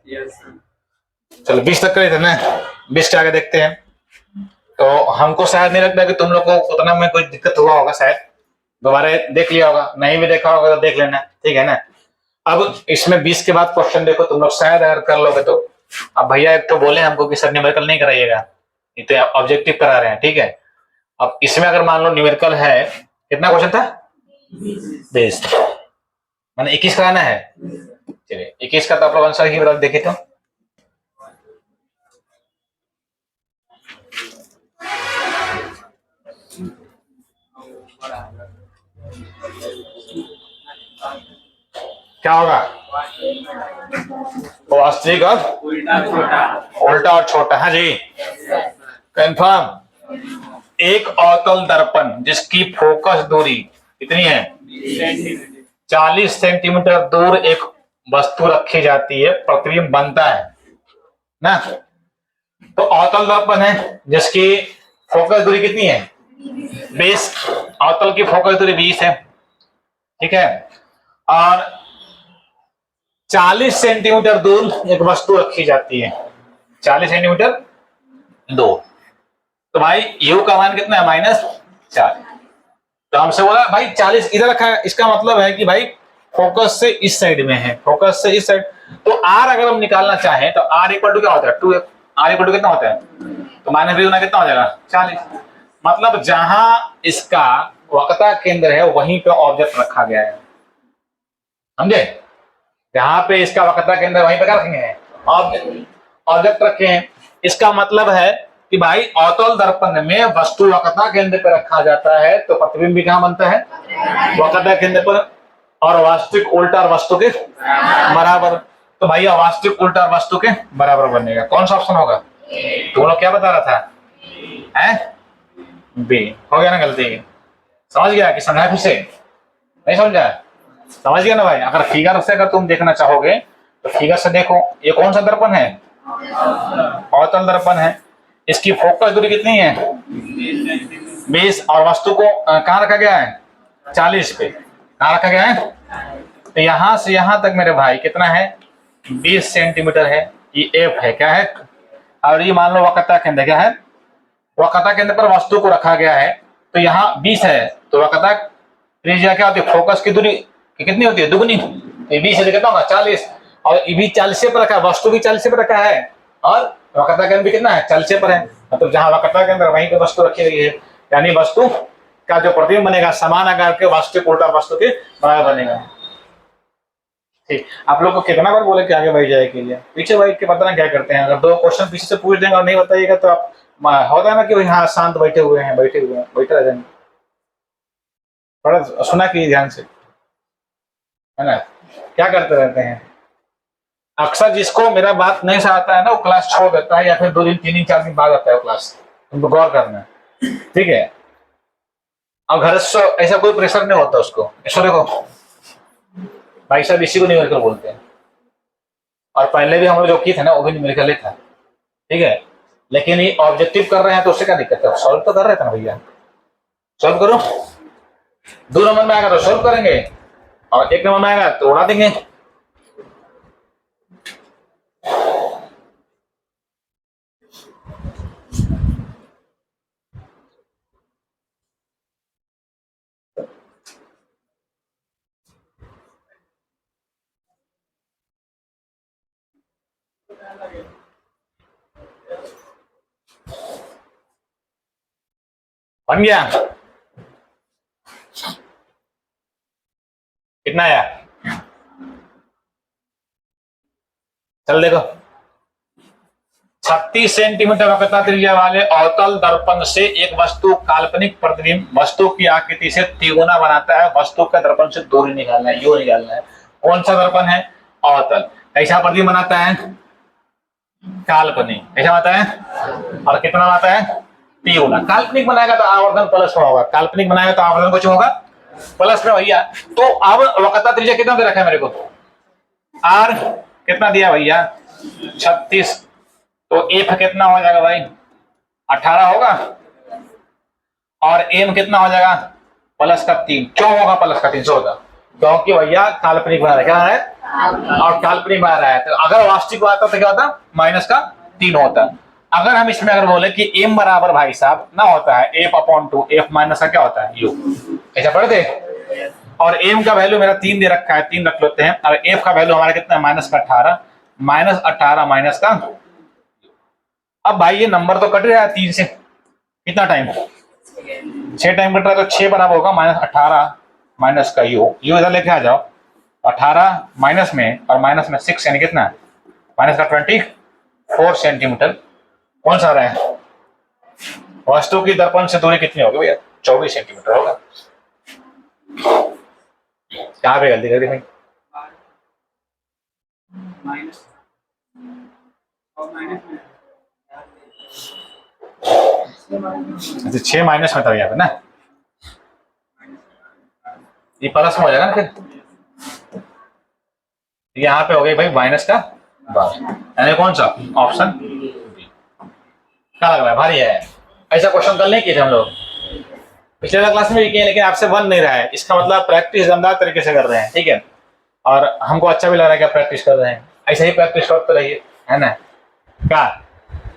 चलो 20 तक करे थे ना, 20 के आगे देखते हैं। तो हमको शायद नहीं लगता कि तुम लोग को उतना में कोई दिक्कत हुआ होगा, शायद दोबारा देख लिया होगा, नहीं भी देखा होगा तो देख लेना, ठीक है ना। अब इसमें 20 के बाद क्वेश्चन देखो तुम लोग, शायद अगर कर लोगे तो। अब भैया एक तो बोले हमको कि सर न्यूमेरिकल नहीं कराइएगा, ये तो ऑब्जेक्टिव करा रहे हैं, ठीक है। अब इसमें अगर मान लो न्यूमेरिकल है, कितना क्वेश्चन था? 20, मैंने 21 कराना है। चलिए 21 का तो आप लोग आंसर ही बता देखे तो। क्या होगा? वास्तविक और उल्टा और छोटा। हाँ जी, कंफर्म। एक अवतल दर्पण जिसकी फोकस दूरी कितनी है? 40 सेंटीमीटर दूर एक वस्तु रखी जाती है, प्रतिबिंब बनता है ना। तो अवतल दर्पण है जिसकी फोकस दूरी कितनी है? 20। अवतल की फोकस दूरी 20 है, ठीक है। और 40 सेंटीमीटर दूर एक वस्तु रखी जाती है, 40 सेंटीमीटर दूर। तो भाई यू का मान कितना है? -4। तो हमसे बोला भाई 40 इधर रखा है, इसका मतलब है कि भाई फोकस से इस साइड में है, फोकस से इस साइड। तो आर अगर हम निकालना चाहें तो आर इक्वल टू क्या होता है? 2f। आर इक्वल टू कितना होता है? तो माइनस भी होना कितना हो जाएगा? 40। मतलब जहां इसका वक्रता केंद्र है वहीं पे ऑब्जेक्ट रखा गया है, समझे? जहां पे इसका वक्रता केंद्र वहीं पे क्या रखे हैं? ऑब्जेक्ट रखे हैं। इसका मतलब है कि भाई अवतल दर्पण में वस्तु वक्रता केंद्र पे रखा जाता है, तो प्रतिबिंब भी कहां बनता है? वक्रता केंद्र पर। और वास्तविक उल्टा वस्तु के बराबर। तो भैया वास्तविक उल्टा वस्तु के बराबर बनेगा। कौन सा ऑप्शन होगा? तुम लोग क्या बता रहा था? बी। हो गया ना गलती? समझ गया कि समझा? फिर से नहीं समझा? समझ गया ना भाई? अगर फिगर से अगर तुम देखना चाहोगे तो फिगर से देखो, ये कौन सा दर्पण है? अवतल दर्पण है। इसकी फोकस दूरी कितनी है? 20। और वस्तु को कहाँ रखा गया है? 40 पे। कहाँ रखा गया है? तो यहां से यहां तक मेरे भाई कितना है? 20 सेंटीमीटर है। ये एफ है, क्या है? और ये मान लो वक्रता केंद्र क्या है? वक्रता केंद्र पर वस्तु को रखा गया है। तो यहाँ 20 है, तो वक्रता त्रिज्या क्या होती है? फोकस की दूरी कितनी होती है? दुगुनी। 20 से कितना होगा? 40। और ये भी 40 पर रखा है, वस्तु भी 40 पर रखा है, और वक्रता केंद्र भी कितना है? 40 पर है। मतलब जहां वक्रता केंद्र वहीं पे वस्तु रखी गई है, यानी वस्तु का जो प्रतिबिंब बनेगा समान आकार के वास्तविक उल्टा वस्तु के बराबर बनेगा। ठीक, आप लोग को कितना बार बोले कि आगे बढ़ जाए के लिए? पीछे बैठ के बताना क्या करते हैं। अगर 2 क्वेश्चन पीछे से पूछ देंगे और नहीं बताइएगा तो आप होता है ना कि भाई हाँ शांत बैठे हुए हैं, बैठे रह जाएंगे। थोड़ा सुना कीजिए ध्यान से, है ना? क्या करते रहते हैं अक्सर? जिसको मेरा बात नहीं समझ आता है ना वो क्लास छोड़ देता है, या फिर 2 दिन 3 दिन 4 दिन बाद आता है क्लास। तुमको गौर करना है, ठीक है? और घर से ऐसा कोई प्रेशर नहीं होता उसको। ऐसा देखो भाई साहब, इसी को न्यूमेरिकल बोलते हैं। और पहले भी हम लोग जो की थे ना वो भी न्यूमेरिकल ही था, ठीक है। लेकिन ये ऑब्जेक्टिव कर रहे हैं तो उससे क्या दिक्कत है? सॉल्व तो कर रहे थे ना भैया, सॉल्व करो। 2 नंबर में आएगा तो सॉल्व करेंगे, और 1 नंबर में आएगा तो उड़ा देंगे। बन गया? कितना आया? चल देखो, 36 सेंटीमीटर वक्रता त्रिज्या वाले अवतल दर्पण से एक वस्तु काल्पनिक प्रतिबिंब वस्तु की आकृति से तिगुना बनाता है। वस्तु का दर्पण से दूरी निकालना है, यू निकालना है। कौन सा दर्पण है? अवतल। कैसा प्रतिबिंब बनाता है? काल्पनिक। कैसा बनाता है? और कितना बनाता है? तिगुना। काल्पनिक बनाएगा तो आवर्धन प्लस में होगा, काल्पनिक बनाएगा तो आवर्धन कुछ होगा प्लस में भैया। तो अब वक्रता त्रिज्या कितना दे रखा है मेरे को? आर कितना दिया भैया? 36। तो एफ कितना हो जाएगा भाई? 18 होगा। और एम कितना हो जाएगा? +3। क्यों होगा +3? 300 होगा। क्योंकि भैया काल्पनिक बना रहा है, क्या है और काल्पनिक बना रहा है। तो अगर वास्तविक होता तो क्या होता, माइनस का 3 होता। अगर हम इसमें अगर बोले कि m बराबर भाई साहब ना होता है f/2, f माइनस का क्या होता है u, ऐसा पढ़ दे। और m का वैल्यू मेरा 3 दे रखा है, 3 रख लेते हैं। और f का वैल्यू हमारा कितना है, माइनस का 18, -18 माइनस का। अब भाई ये नंबर तो कट रहा है 3 से, कितना टाइम, 6 टाइम कट रहा है, तो 6 बराबर होगा -18 माइनस का u इधर लेके आ जाओ। 18 माइनस में और माइनस में 6 यानी कितना, माइनस का 24 सेंटीमीटर। कौन सा आ रहा है, वस्तु की दर्पण से दूरी कितनी होगी भैया, 24 सेंटीमीटर होगा। कहाँ पे गलती कर दी भाई, अच्छा 6 माइनस में था यहाँ पे ना, ये प्लस में हो जाएगा ना फिर। यहाँ पे हो गई भाई माइनस का 12, यानी कौन सा ऑप्शन बी। क्या लग रहा है, भारी है। ऐसा क्वेश्चन कल नहीं किए थे हम लोग, पिछले क्लास में भी किए, लेकिन आपसे बन नहीं रहा है। इसका मतलब प्रैक्टिस दमदार तरीके से कर रहे हैं, ठीक है। और हमको अच्छा भी लग रहा है कि आप प्रैक्टिस कर रहे हैं। ऐसा ही प्रैक्टिस करते रहिए, है ना, क्या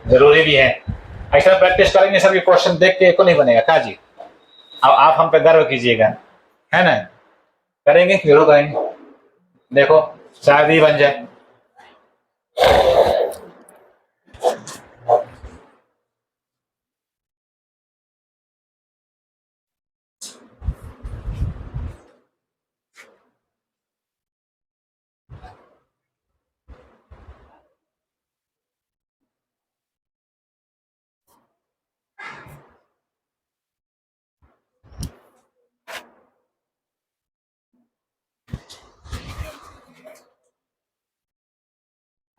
जरूरी भी है। ऐसा प्रैक्टिस करेंगे सभी क्वेश्चन देख के को नहीं बनेगा क्या जी। अब आप हम पे गर्व कीजिएगा, है ना, करेंगे जरूर करेंगे, देखो शायद ही बन जाए।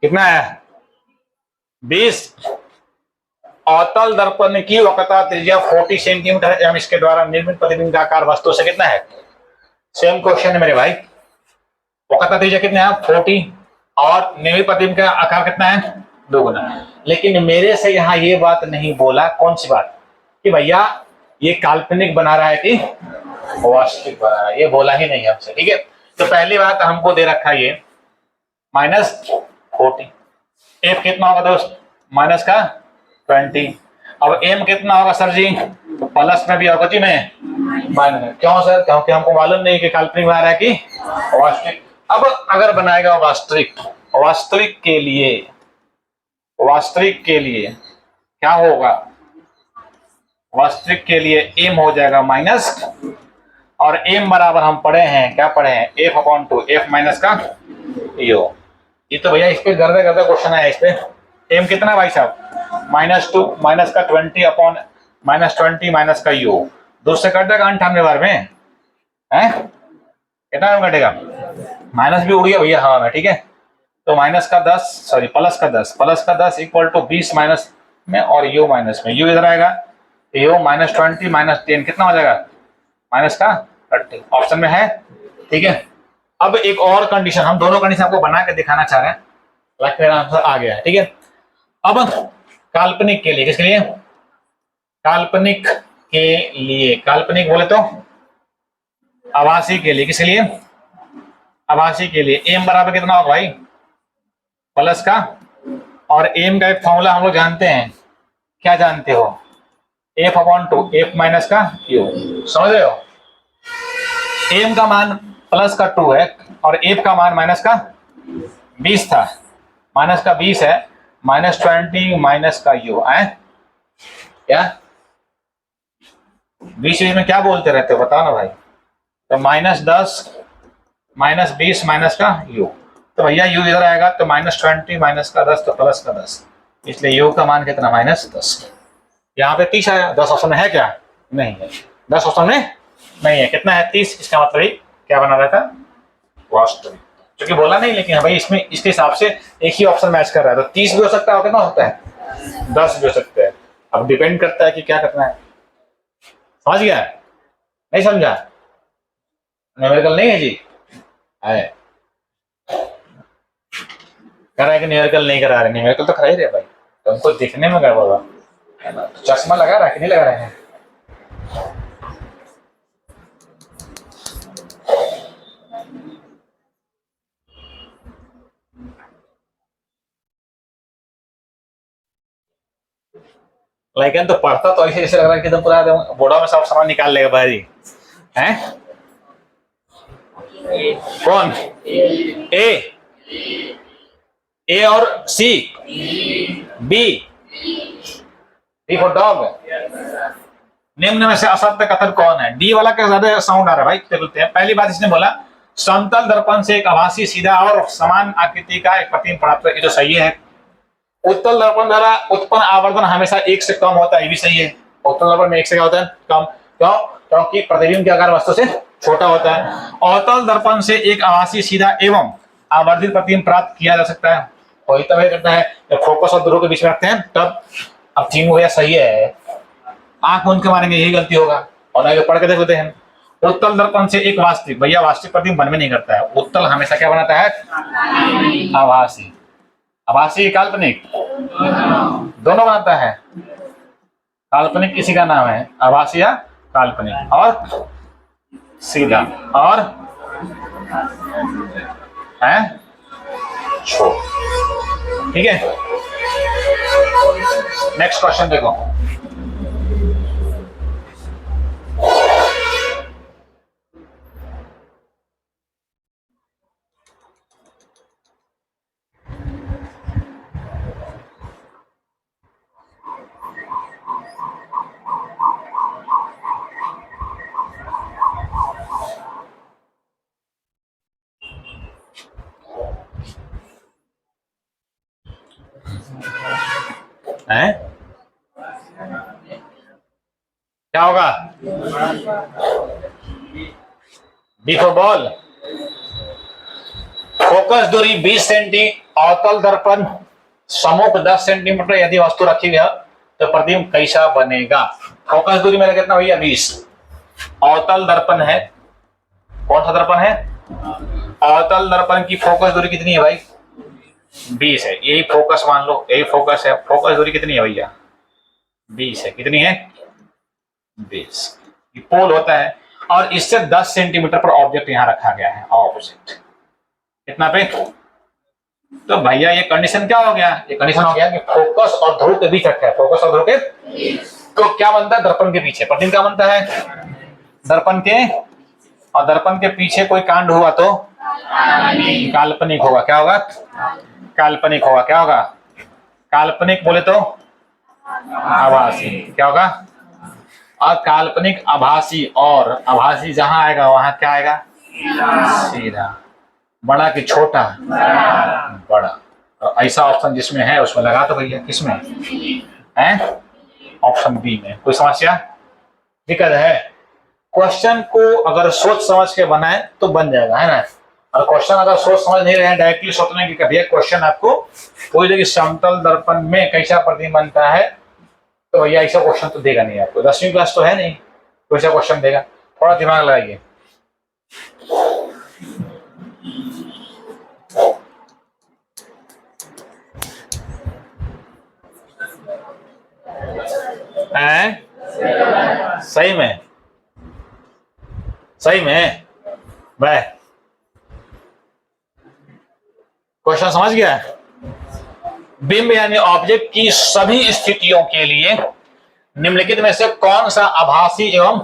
कितना है, 20। अवतल दर्पण की वक्रता त्रिज्या 40 सेंटीमीटर एवं इसके द्वारा निर्मित प्रतिबिंब का आकार वस्तु से कितना है। सेम क्वेश्चन है मेरे भाई, वक्रता त्रिज्या कितना है 40 और निर्मित प्रतिबिंब का आकार कितना है 2 गुना। लेकिन मेरे से यहाँ ये बात नहीं बोला, कौन सी बात, कि भैया ये काल्पनिक बना रहा है कि वास्तविक बना रहा है, ये बोला ही नहीं हमसे, ठीक है। तो पहली बात हमको दे रखा है ये -40, एफ कितना होगा दोस्त, माइनस का 20। अब एम कितना होगा सर जी, तो प्लस में भी होगा जी नहीं माइनस में। क्यों सर, क्योंकि हमको मालूम नहीं कि काल्पनिक बना रहा है कि वास्तविक। अब अगर बनाएगा वास्तविक, वास्तविक के लिए, वास्तविक के लिए क्या होगा, वास्तविक के लिए एम हो जाएगा माइनस, और एम बराबर हम पढ़े हैं, क्या पढ़े हैं, f/2, f माइनस का यो। ये तो भैया इस पे गर्दे गर्दे क्वेश्चन है। इस पे एम कितना भाई साहब, -2 माइनस का 20 अपॉन -20 माइनस का यू, 2 से कट देगा 98 बार में, है कितना कटेगा, माइनस भी उड़ गया भैया हवा में, ठीक है। तो माइनस का 10, सॉरी प्लस का 10, प्लस का 10 इक्वल टू 20 माइनस में और यू माइनस में, यू इधर आएगा, यू -20 -10 कितना हो जाएगा, माइनस का 30, ऑप्शन में है, ठीक है। अब एक और कंडीशन, हम दोनों कंडीशन आपको बना के दिखाना चाह रहे हैं, लाइक मेरा आंसर आ गया है, ठीक है। अब काल्पनिक के लिए, किसके लिए, काल्पनिक के लिए, काल्पनिक बोले तो आभासी के लिए, किसके लिए, आभासी के लिए एम बराबर कितना होगा भाई, प्लस का, और एम का एक फॉर्मूला हम लोग जानते हैं, क्या जानते हो, f/2, f माइनस का यू, समझ रहे हो। एम का मान प्लस का 2 है और एफ का मान माइनस का 20 था, माइनस का 20 है, -20 माइनस का यू है क्या, 20 में क्या बोलते रहते हो बताओ ना भाई। तो -10 -20 माइनस का यू, तो भैया यू इधर आएगा तो -20 माइनस का 10 तो प्लस का 10, इसलिए यू का मान कितना -10। यहाँ पे 30 आया, 10 ऑप्शन में है क्या, नहीं है, 10 ऑप्शन में नहीं है, कितना है 30, इसका मतलब क्या बना रहा था, वास्तविक, क्योंकि बोला नहीं, लेकिन भाई इसमें इसके हिसाब से एक ही ऑप्शन मैच कर रहा है, तो 30 भी हो सकता है, कितना होता है 10 भी हो सकता है। अब डिपेंड करता है कि क्या करना है, समझ गया, नहीं समझा, न्यूमेरिकल नहीं है जी, है करा है कि न्यूमेरिकल नहीं करा रहे, न्यूमेरिकल तो करा ही रहे भाई, तो हमको दिखने में गड़बड़ हुआ, चश्मा लगा रहा है कि नहीं लगा रहे हैं। लेकिन तो पढ़ता तो ऐसे ऐसे लग रहा है कि एकदम पूरा बोर्डा में सब सामान निकाल लेगा भाई हैं। कौन? ए, ए और सी, बी, डी फॉर डॉग। निम्न में से असत्य कथन कौन है? डी वाला का ज्यादा साउंड आ रहा है भाई, बोलते हैं। पहली बात इसने बोला समतल दर्पण से एक आभासी सीधा और समान आकृति का एक प्रतिबिंब प्राप्त, ये तो सही है। उत्तल दर्पण द्वारा उत्पन्न आवर्धन हमेशा एक से कम होता है, ये भी सही है। उत्तल दर्पण में एक से क्या होता है? कम। क्यों? क्योंकि प्रतिबिंब के आकार वस्तु से छोटा होता है। अवतल दर्पण से एक आभासी सीधा एवं आवर्धित प्रतिबिंब प्राप्त किया जा सकता है, वही तब करता है जब फोकस और ध्रुव के बीच में रखते हैं तब। अब तीन भैया सही है, आंख मूंद के मारेंगे यही गलती होगा, और आगे पढ़ के देख लेते हैं। उत्तल दर्पण से एक वास्तविक, भैया वास्तविक प्रतिबिंब बन में नहीं करता है, उत्तल हमेशा क्या बनाता है? आभासी। आभासी काल्पनिक दोनों बनाता है। काल्पनिक किसी का नाम है, आभासी या काल्पनिक। और सीधा और है छो, ठीक है। नेक्स्ट क्वेश्चन देखो। हैं क्या होगा? B for ball. फोकस दूरी 20 सेंटी, अवतल दर्पण सम्मुख 10 सेंटीमीटर यदि वस्तु रखी गया तो प्रतिबिंब कैसा बनेगा? फोकस दूरी मेरा कितना भैया? 20। अवतल दर्पण है, कौन सा दर्पण है? अवतल दर्पण की फोकस दूरी कितनी है भाई? 20 है। यही फोकस मान लो, यही फोकस है। फोकस दूरी कितनी है भैया? 20 है। कितनी है? 20। ये पोल होता है और इससे 10 सेंटीमीटर पर ऑब्जेक्ट यहां रखा गया है ऑपोजिट। कितना पे? तो भैया ये कंडीशन क्या हो गया? ये कंडीशन हो गया कि फोकस और ध्रुव के बीच रखा है, फोकस और ध्रुव के। तो क्या बनता है? दर्पण के पीछे प्रतिबिंब क्या बनता है? दर्पण के, और दर्पण के पीछे कोई कांड हुआ तो काल्पनिक होगा। क्या होगा? काल्पनिक होगा। क्या होगा? काल्पनिक बोले तो आभासी। क्या होगा? और काल्पनिक आभासी, और आभासी जहां आएगा वहां क्या आएगा? सीधा। बड़ा कि छोटा? बड़ा। तो ऐसा ऑप्शन जिसमें है उसमें लगा तो भैया। किसमें है? ऑप्शन बी में। कोई समस्या दिक्कत है? क्वेश्चन को अगर सोच समझ के बनाए तो बन जाएगा, है ना। और क्वेश्चन अगर सोच समझ नहीं रहे, डायरेक्टली सोचने की कभी क्वेश्चन आपको पूछ दे कि समतल दर्पण में कैसा प्रतिबिंब बनता है, तो भैया ऐसा क्वेश्चन तो देगा नहीं आपको। 10वीं क्लास तो है नहीं, तो ऐसा क्वेश्चन देगा। थोड़ा दिमाग लगाइए। सही में? सही में भाई? क्वेश्चन समझ गया? बिंब यानी ऑब्जेक्ट की सभी स्थितियों के लिए निम्नलिखित में से कौन सा आभासी एवं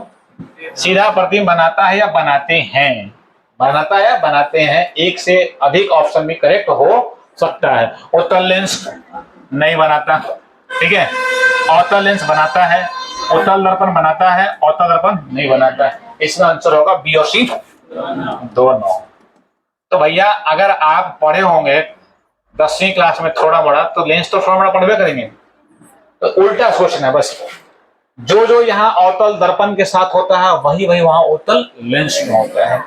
सीधा प्रतिबिंब बनाता है या बनाते हैं? बनाता है या बनाते हैं, एक से अधिक ऑप्शन भी करेक्ट हो सकता है। उत्तल लेंस नहीं बनाता, ठीक है। अवतल लेंस बनाता है, उत्तल दर्पण बनाता है, अवतल दर्पण नहीं बनाता है। इसका आंसर होगा बी और सी दोनों। तो भैया अगर आप पढ़े होंगे 10वीं क्लास में थोड़ा बड़ा, तो लेंस तो थोड़ा बड़ा पढ़वे करेंगे। तो उल्टा सोचना है बस, जो जो यहाँ अवतल दर्पण के साथ होता है वही वही वहां उत्तल लेंस में होता है,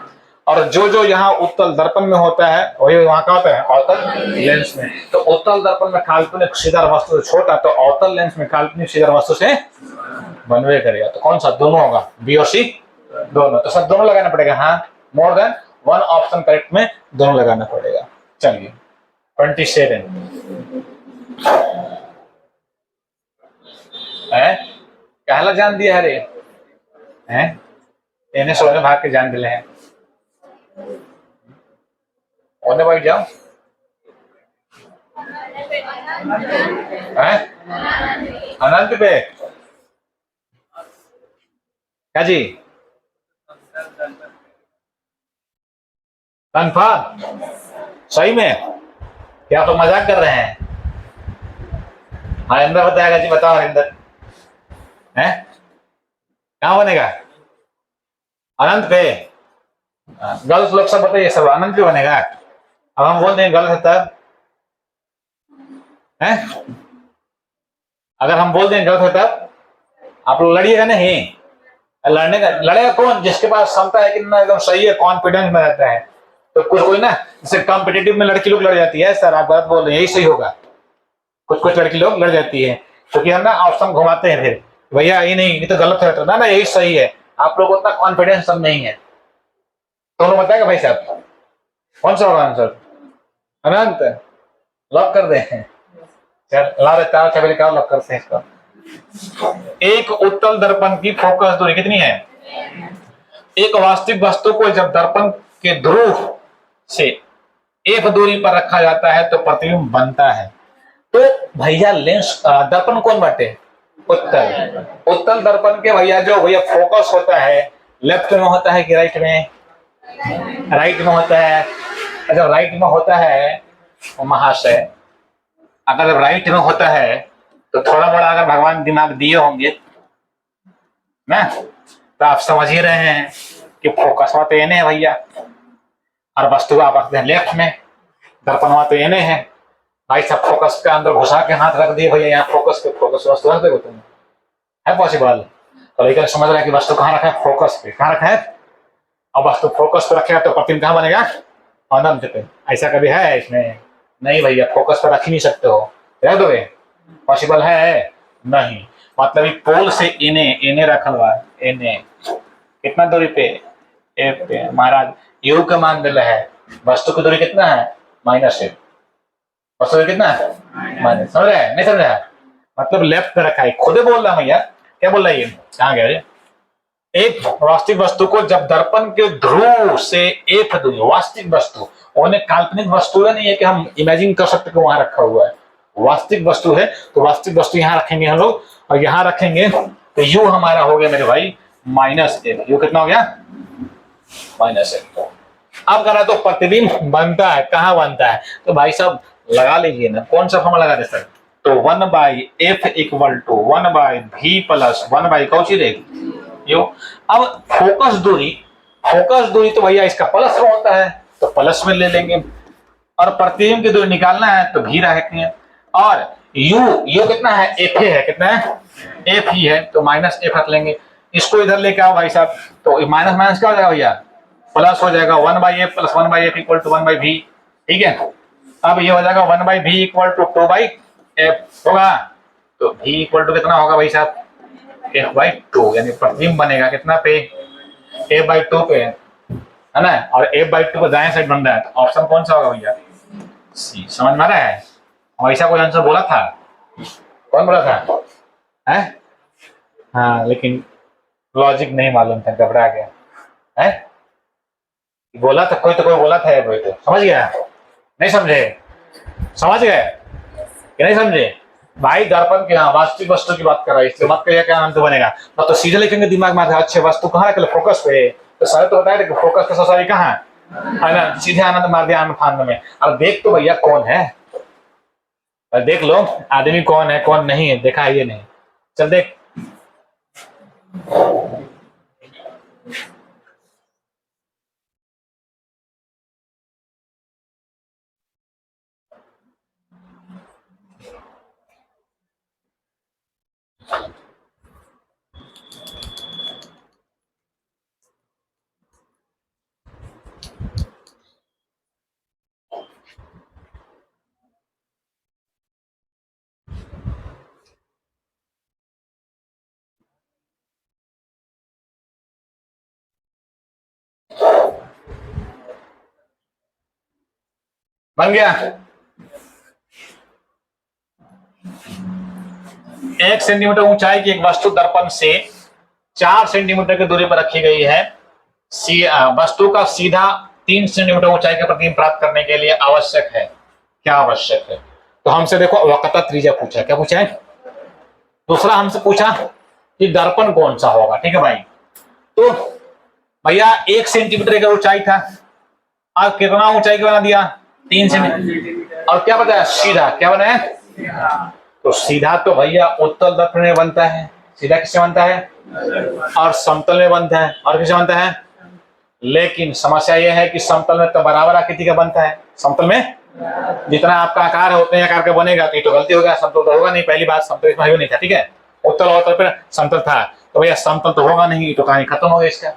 और जो जो यहाँ उत्तल दर्पण में होता है वही वहां का होता है अवतल लेंस में। तो उत्तल दर्पण में काल्पनिक सीधा वस्तु से छोटा, तो अवतल लेंस में काल्पनिक सीधा वस्तु से बनवे करेगा। तो कौन सा? दोनों होगा, बी और सी दोनों। तो सब दोनों लगाना पड़ेगा। हाँ, more than one option correct में दोनों लगाना पड़ेगा। चलिए 27 है। कहला जान दिया है रे हैं, इन्हें सोने भाग के जान दिले हैं। ओने भाई जाओ, है अनंत पे क्या जी? कंफर्म? सही में? क्या आप लोग मजाक कर रहे हैं? हरिंदर बताएगा जी, बताओ हरिंदर। है क्या बनेगा? अनंत पे? गर्ल्स लोग सब बताइए, सब अनंत पे बनेगा। अब हम बोल दें गलत है तब? है अगर हम बोल दें गलत है तब आप लोग लड़िएगा नहीं? लड़ने का लड़ेगा कौन? जिसके पास क्षमता है कि ना एकदम सही है, कॉन्फिडेंस में रहता है। तो कुछ कोई ना, जैसे कॉम्पिटेटिव में लड़की लोग लड़ जाती है, सर आप गलत बोल रहे हैं, यही सही होगा। कुछ कुछ लड़की लोग लड़ जाती है क्योंकि हम ना ऑप्शन घुमाते हैं, फिर भैया ये नहीं, ये तो गलत है, तो ना ना यही सही है। आप लोग को उतना कॉन्फिडेंस सब नहीं है। तो लोग बताएगा भाई साहब कौन सा होगा आंसर? अनंत? लॉक कर दे? चल ला देता हूँ, चलो क्या लॉक करते हैं इसको। एक उत्तल दर्पण की फोकस दूरी कितनी है? एक वास्तविक वस्तु को जब दर्पण के ध्रुव से एक दूरी पर रखा जाता है तो प्रतिबिंब बनता है। तो भैया लेंस दर्पण कौन बांटे? उत्तल। उत्तल दर्पण के भैया जो भैया फोकस होता है, लेफ्ट में होता है कि राइट में? राइट में होता है। अच्छा राइट में होता है महाशय, अगर राइट में होता है तो थोड़ा बड़ा अगर भगवान दिमाग दिए होंगे ना, तो आप समझ ही रहे हैं कि फोकस तो एने है भैया, और वस्तु आप रखते हैं लेफ्ट में, दर्पण तो एने है। भाई सब फोकस के अंदर घुसा के हाथ रख दिए भैया, यहाँ फोकस पे, फोकस वस्तु रख देगा तुम? है पॉसिबल? तो लेकिन समझ रहा है कि वस्तु कहाँ रखा है? फोकस पे। कहाँ रखा है? अब वस्तु फोकस पे रखेगा तो प्रतिबिंब कहाँ बनेगा? अनंत पे। ऐसा कभी है इसमें? नहीं भैया, फोकस पे रख ही नहीं सकते हो, रह दो। पॉसिबल है नहीं। मतलब एक पोल से इने इने रखल हुआ है, इने कितना दूरी पे? एक पे महाराज। यू का मान दिला है, वस्तु की दूरी कितना है? -1। वस्तु की कितना है? माइनस। समझ रहे हैं नहीं? समझ रहे हैं? मतलब लेफ्ट में रखा है, खुद बोल रहा हूँ भैया। क्या बोल रहा है ये? कहाँ गया? एक वास्तविक वस्तु को जब दर्पण के ध्रुव से एक दूरी, वास्तविक वस्तु, उन्हें काल्पनिक वस्तु नहीं है कि हम इमेजिन कर सकते कि वहां रखा हुआ है। वास्तविक वस्तु है तो वास्तविक वस्तु यहाँ रखेंगे हम लोग, और यहाँ रखेंगे तो यू हमारा हो गया मेरे भाई -1। यू कितना हो गया? -1। अब करा तो प्रतिबिंब बनता है। कहाँ बनता है? तो भाई साहब लगा लीजिए ना, कौन सा फॉर्मूला लगा दे सर? तो 1/f = 1/v + 1/, कौन सी देगी यू। अब फोकस दूरी तो भैया इसका प्लस में होता है, तो प्लस में ले लेंगे, और प्रतिबिंब की दूरी निकालना है तो भी रखेंगे। और यू कितना है? एफ है। कितना है? एफ ही है, तो -f रख लेंगे। इसको इधर लेके आओ भाई साहब, तो माइनस माइनस क्या हो जाएगा भैया? प्लस हो जाएगा। 1/f + 1/f = 1/v। ठीक है, अब ये हो जाएगा 1/v = 2/f होगा। तो v = कितना होगा भाई साहब? f/2, यानी प्रतिबिंब बनेगा कितना पे? f/2 पे, है ना। और f/2 को दाएं साइड बन रहा है, तो ऑप्शन कौन सा होगा भैया? सी। समझ में आ रहा है? और ऐसा कोई आंसर बोला था? कौन बोला था? है? हाँ, लेकिन लॉजिक नहीं मालूम था, घबरा गया है। बोला था कोई, तो कोई बोला था, कोई तो समझ गया। नहीं समझे? समझ गए कि नहीं समझे? भाई दर्पण के यहाँ वास्तविक वस्तु की बात कर रहा है, इसलिए मत कहिए क्या अनंत बनेगा। मत तो सीधे लिखेंगे दिमाग में, अच्छे वस्तु कहाँ रखे? फोकस पे। तो सर तो बताया कि फोकस का सॉरी कहाँ है ना, सीधे आनंद मार दिया आनंद में। अब देख तो भैया कौन है, देख लो आदमी कौन है कौन नहीं है, देखा है ये नहीं? चल देख। बन गया। 1 सेंटीमीटर ऊंचाई की एक वस्तु दर्पण से 4 सेंटीमीटर की दूरी पर रखी गई है। वस्तु का सीधा 3 सेंटीमीटर ऊंचाई का प्रतिबिंब प्राप्त करने के लिए आवश्यक है। क्या आवश्यक है? तो हमसे देखो वक्रता त्रिज्या पूछा, क्या पूछा है? दूसरा हमसे पूछा कि दर्पण कौन सा होगा, ठीक है भाई। तो भैया 1 सेंटीमीटर का ऊंचाई था, अब कितना ऊंचाई का बना दिया? 3 सेंटीमीटर। और क्या बताया? सीधा। क्या बनाया? तो सीधा तो भैया उत्तल दर्पण में बनता है, सीधा किससे बनता है? और समतल में बनता है, और किससे बनता है? लेकिन समस्या यह है कि समतल में तो बराबर आकृति का बनता है। समतल में जितना आपका आकार है उतने आकार का बनेगा, तो ये तो गलती होगा, समतल तो होगा नहीं। पहली बात, समतल इसमें नहीं था, ठीक है। उत्तल और पर समतल था, तो भैया समतल तो होगा नहीं, तो कहानी खत्म हो गई इसका।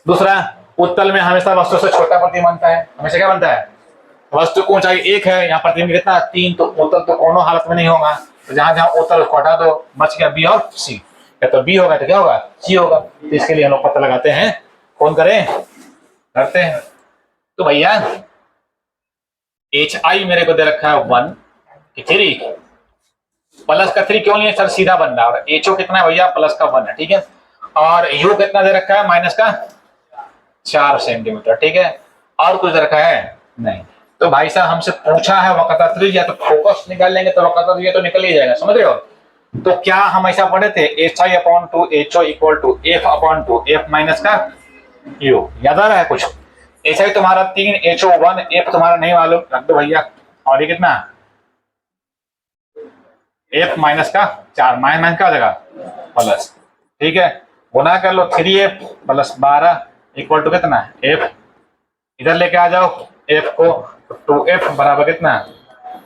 दूसरा, उत्तल में हमेशा वस्तु से छोटा प्रतिबिंब बनता है, हमेशा क्या बनता है? वस्तु की ऊंचाई 1 है, यहाँ प्रतिबिंब कितना? 3, तो उत्तल तो कोनो हालत में नहीं होगा। तो जहां जहां उत्तल उसको हटा दो, बच गया बी और सी। या तो बी होगा तो क्या होगा? सी होगा। तो इसके लिए हम लोग पता लगाते हैं, कौन करें? करते हैं। तो भैया एच आई मेरे को दे रखा है 1 कि 3 प्लस का 3 क्यों नहीं है सर? सीधा बन रहा है। और एच ओ कितना है भैया? प्लस का 1 है, ठीक है। और यू कितना दे रखा है? माइनस का 4 सेंटीमीटर, ठीक है। और कुछ दे रखा है? नहीं। तो भाई साहब हमसे पूछा है वक्रता त्रिज्या, तो फोकस निकाल लेंगे तो वक्रता त्रिज्या तो निकल ही जाएगा, समझ रहे हो। तो क्या हम ऐसा पढ़े थे? H I upon two H O equal to F upon two F minus का यू, याद आ रहा है कुछ? एच आई तुम्हारा 3, एच ओ 1, एफ तुम्हारा नहीं मालूम, रख दो भैया। और ये कितना? एफ माइनस का 4, माइनस का हो जाएगा प्लस, ठीक है। गुना कर लो 3f प्लस 12 इक्वल टू कितना? एफ। इधर लेके आ जाओ एफ को, 2f बराबर कितना?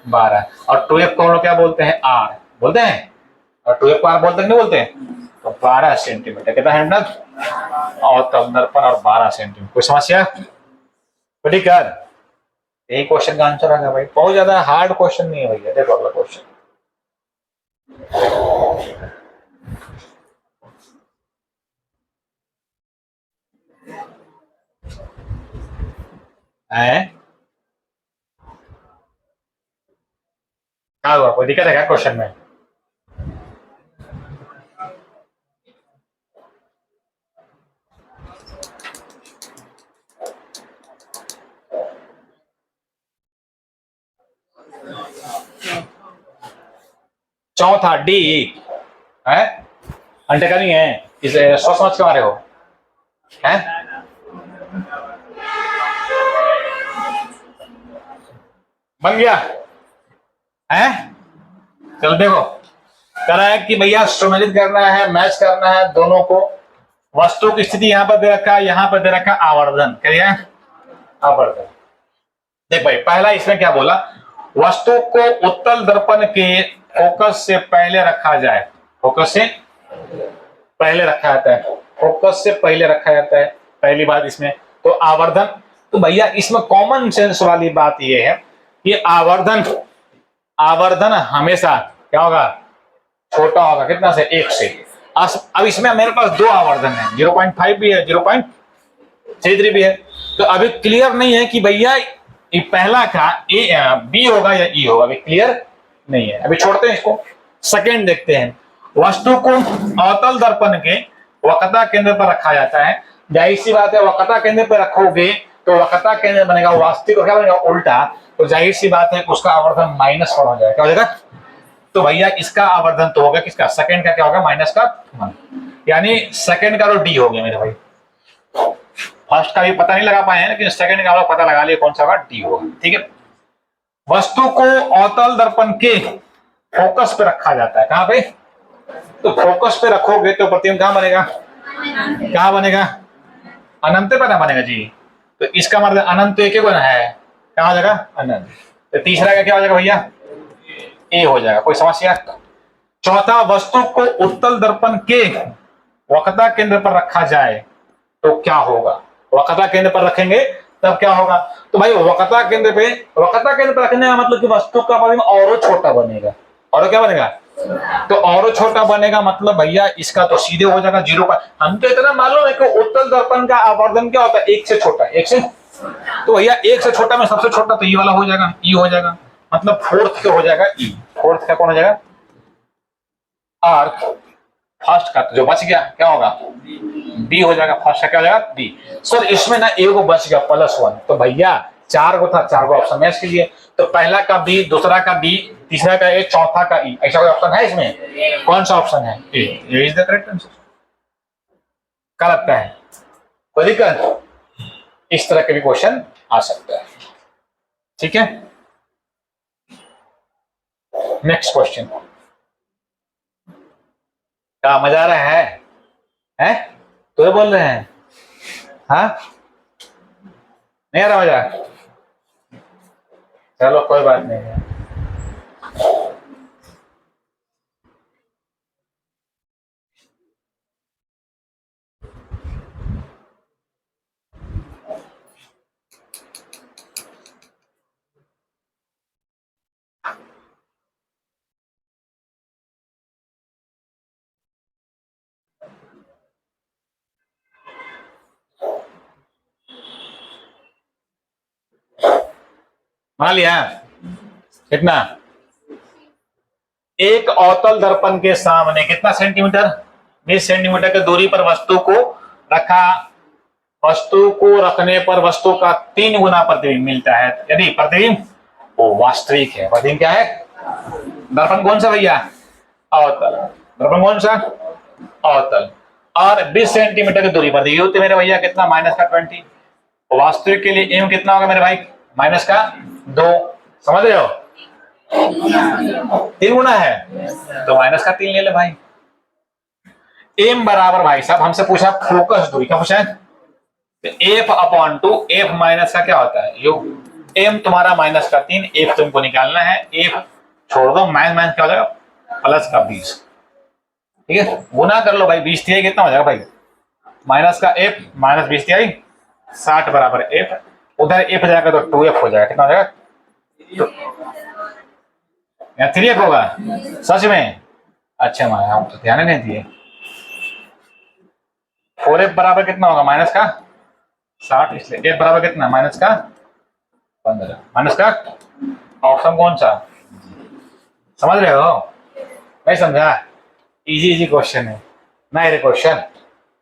12। और 2f को हम लोग क्या बोलते हैं? आर बोलते हैं। और 2f को आर बोलते हैं, नहीं बोलते हैं? तो 12 सेंटीमीटर कितना है? और तल दर्पण और 12 सेंटीमीटर। कोई समस्या? ठीक है, यही क्वेश्चन का आंसर आएगा भाई। बहुत ज्यादा हार्ड क्वेश्चन नहीं है भैया। देखो अगला क्वेश्चन है, क्या हुआ? कोई दिक्कत है क्या क्वेश्चन में? चौथा डी है, अंडे का नहीं है, इसे सोच समझ के मारे हो है। बन गया है। चलो देखो, कह रहा है कि भैया सुमेलित करना है, मैच करना है दोनों को। वस्तु की स्थिति यहाँ पर दे रखा है, यहाँ पर दे रखा है आवर्धन। क्या दिया? आवर्धन। देख भाई, पहला इसमें क्या बोला? वस्तु को उत्तल दर्पण के फोकस से पहले रखा जाए। फोकस से पहले रखा जाता है, फोकस से पहले रखा जाता है, पहली बात इसमें। तो आवर्धन, तो भैया इसमें कॉमन सेंस वाली बात यह है कि आवर्धन, आवर्धन हमेशा क्या होगा? छोटा होगा। कितना से? 1 से। अब इसमें मेरे पास 2 आवर्धन है, 0.5 भी है, 0.33 भी है। तो अभी क्लियर नहीं है कि भैया ये पहला का ए बी होगा या ई होगा, अभी क्लियर नहीं है। अभी छोड़ते हैं इसको, सेकेंड देखते हैं। वस्तु को अवतल दर्पण के वक्रता केंद्र पर रखा जाता है। जाहिर सी बात है, वक्रता केंद्र पर रखोगे तो वक्रता केंद्र बनेगा, वास्तविक क्या बनेगा? उल्टा। तो जाहिर सी बात है उसका आवर्धन -1 हो जाएगा। क्या हो जाएगा? तो भैया इसका आवर्धन तो होगा किसका? सेकंड का क्या होगा? -1, यानी सेकंड का तो डी हो गया मेरे भाई। फर्स्ट का भी पता नहीं लगा पाए हैं, लेकिन सेकंड का पता लगा लिया कौन सा होगा? डी होगा, ठीक है। वस्तु को अवतल दर्पण के फोकस पे रखा जाता है। कहां पे? तो फोकस पे रखोगे तो प्रतिबिंब कहां बनेगा? कहां बनेगा? अनंत पे ना बनेगा जी। तो इसका मतलब अनंत तो एक ही गुना है, कहां हो जाएगा? अनंत। तो तीसरा का क्या हो जाएगा भैया? ए हो जाएगा। कोई समस्या? चौथा, वस्तु को उत्तल दर्पण के वक्रता केंद्र पर रखा जाए तो क्या होगा? वक्रता केंद्र पर रखेंगे तब क्या होगा? तो भाई वक्रता केंद्र पे रखने का मतलब कि वस्तु का प्रतिबिंब और छोटा बनेगा। और क्या बनेगा? तो और छोटा बनेगा, मतलब भैया इसका तो सीधे हो जाएगा 0 पर। हम तो इतना मालूम है कि उत्तल दर्पण का आवर्धन क्या होता है? 1 से छोटा। 1 से, तो भैया 1 से छोटा में सबसे छोटा तो ये वाला हो जाएगा, ई हो जाएगा। मतलब फोर्थ का हो जाएगा ई। फोर्थ का कौन हो जाएगा? और फर्स्ट का तो जो बच गया क्या होगा? बी हो जाएगा। फर्स्ट का क्या हो जाएगा? बी। सर इसमें ना ए को बच गया +1, तो भैया 4 को था, 4 को ऑप्शन मैच कीजिए। तो पहला का बी, दूसरा का बी, तीसरा का ए, चौथा का ई, ऐसा कोई ऑप्शन है इसमें? कौन सा ऑप्शन है? ए इज द करेक्ट आंसर। क्या लगता है, कोई दिक्कत? इस तरह के भी क्वेश्चन आ सकता है, ठीक है। नेक्स्ट क्वेश्चन, क्या मजा आ रहा है? तो बोल रहे हैं, हाँ नहीं आ रहा मजा? चलो कोई बात नहीं है। मान लिया कितना? एक अवतल दर्पण के सामने कितना सेंटीमीटर? 20 सेंटीमीटर की दूरी पर वस्तु को रखा, वस्तु को रखने पर वस्तु का 3 गुना प्रतिबिंब मिलता है यदि प्रतिबिंब वो वास्तविक है। प्रतिबिंब क्या है? दर्पण कौन सा भैया? अवतल। दर्पण कौन सा? अवतल। और 20 सेंटीमीटर की दूरी पर दी होती मेरे भैया कितना? -20। वास्तविक के लिए एम कितना होगा मेरे भाई? -2। समझ रहे हो? 3 गुना है तो -3 ले ले भाई। एम बराबर भाई साहब हमसे पूछा फोकस दूरी, क्या पूछा है? F/2 F माइनस का क्या होता है? योग। एम तुम्हारा -3, F तुमको निकालना है, F छोड़ दो, माइनस क्या हो जाएगा? +20। ठीक है, गुना कर लो भाई, 20 तिहाई कितना हो जाएगा भाई? माइनस का F -20 तिहाई 60 बराबर F, उधर F जाएगा तो 2F हो जाएगा। कितना हो जाएगा? या 3F होगा? सच में? अच्छा हम तो ध्यान नहीं दिए। 4F बराबर कितना होगा? -60, इसलिए F बराबर कितना? -15। माइनस का ऑप्शन कौन सा? समझ रहे हो? नहीं समझा? इजी क्वेश्चन है ना ये क्वेश्चन,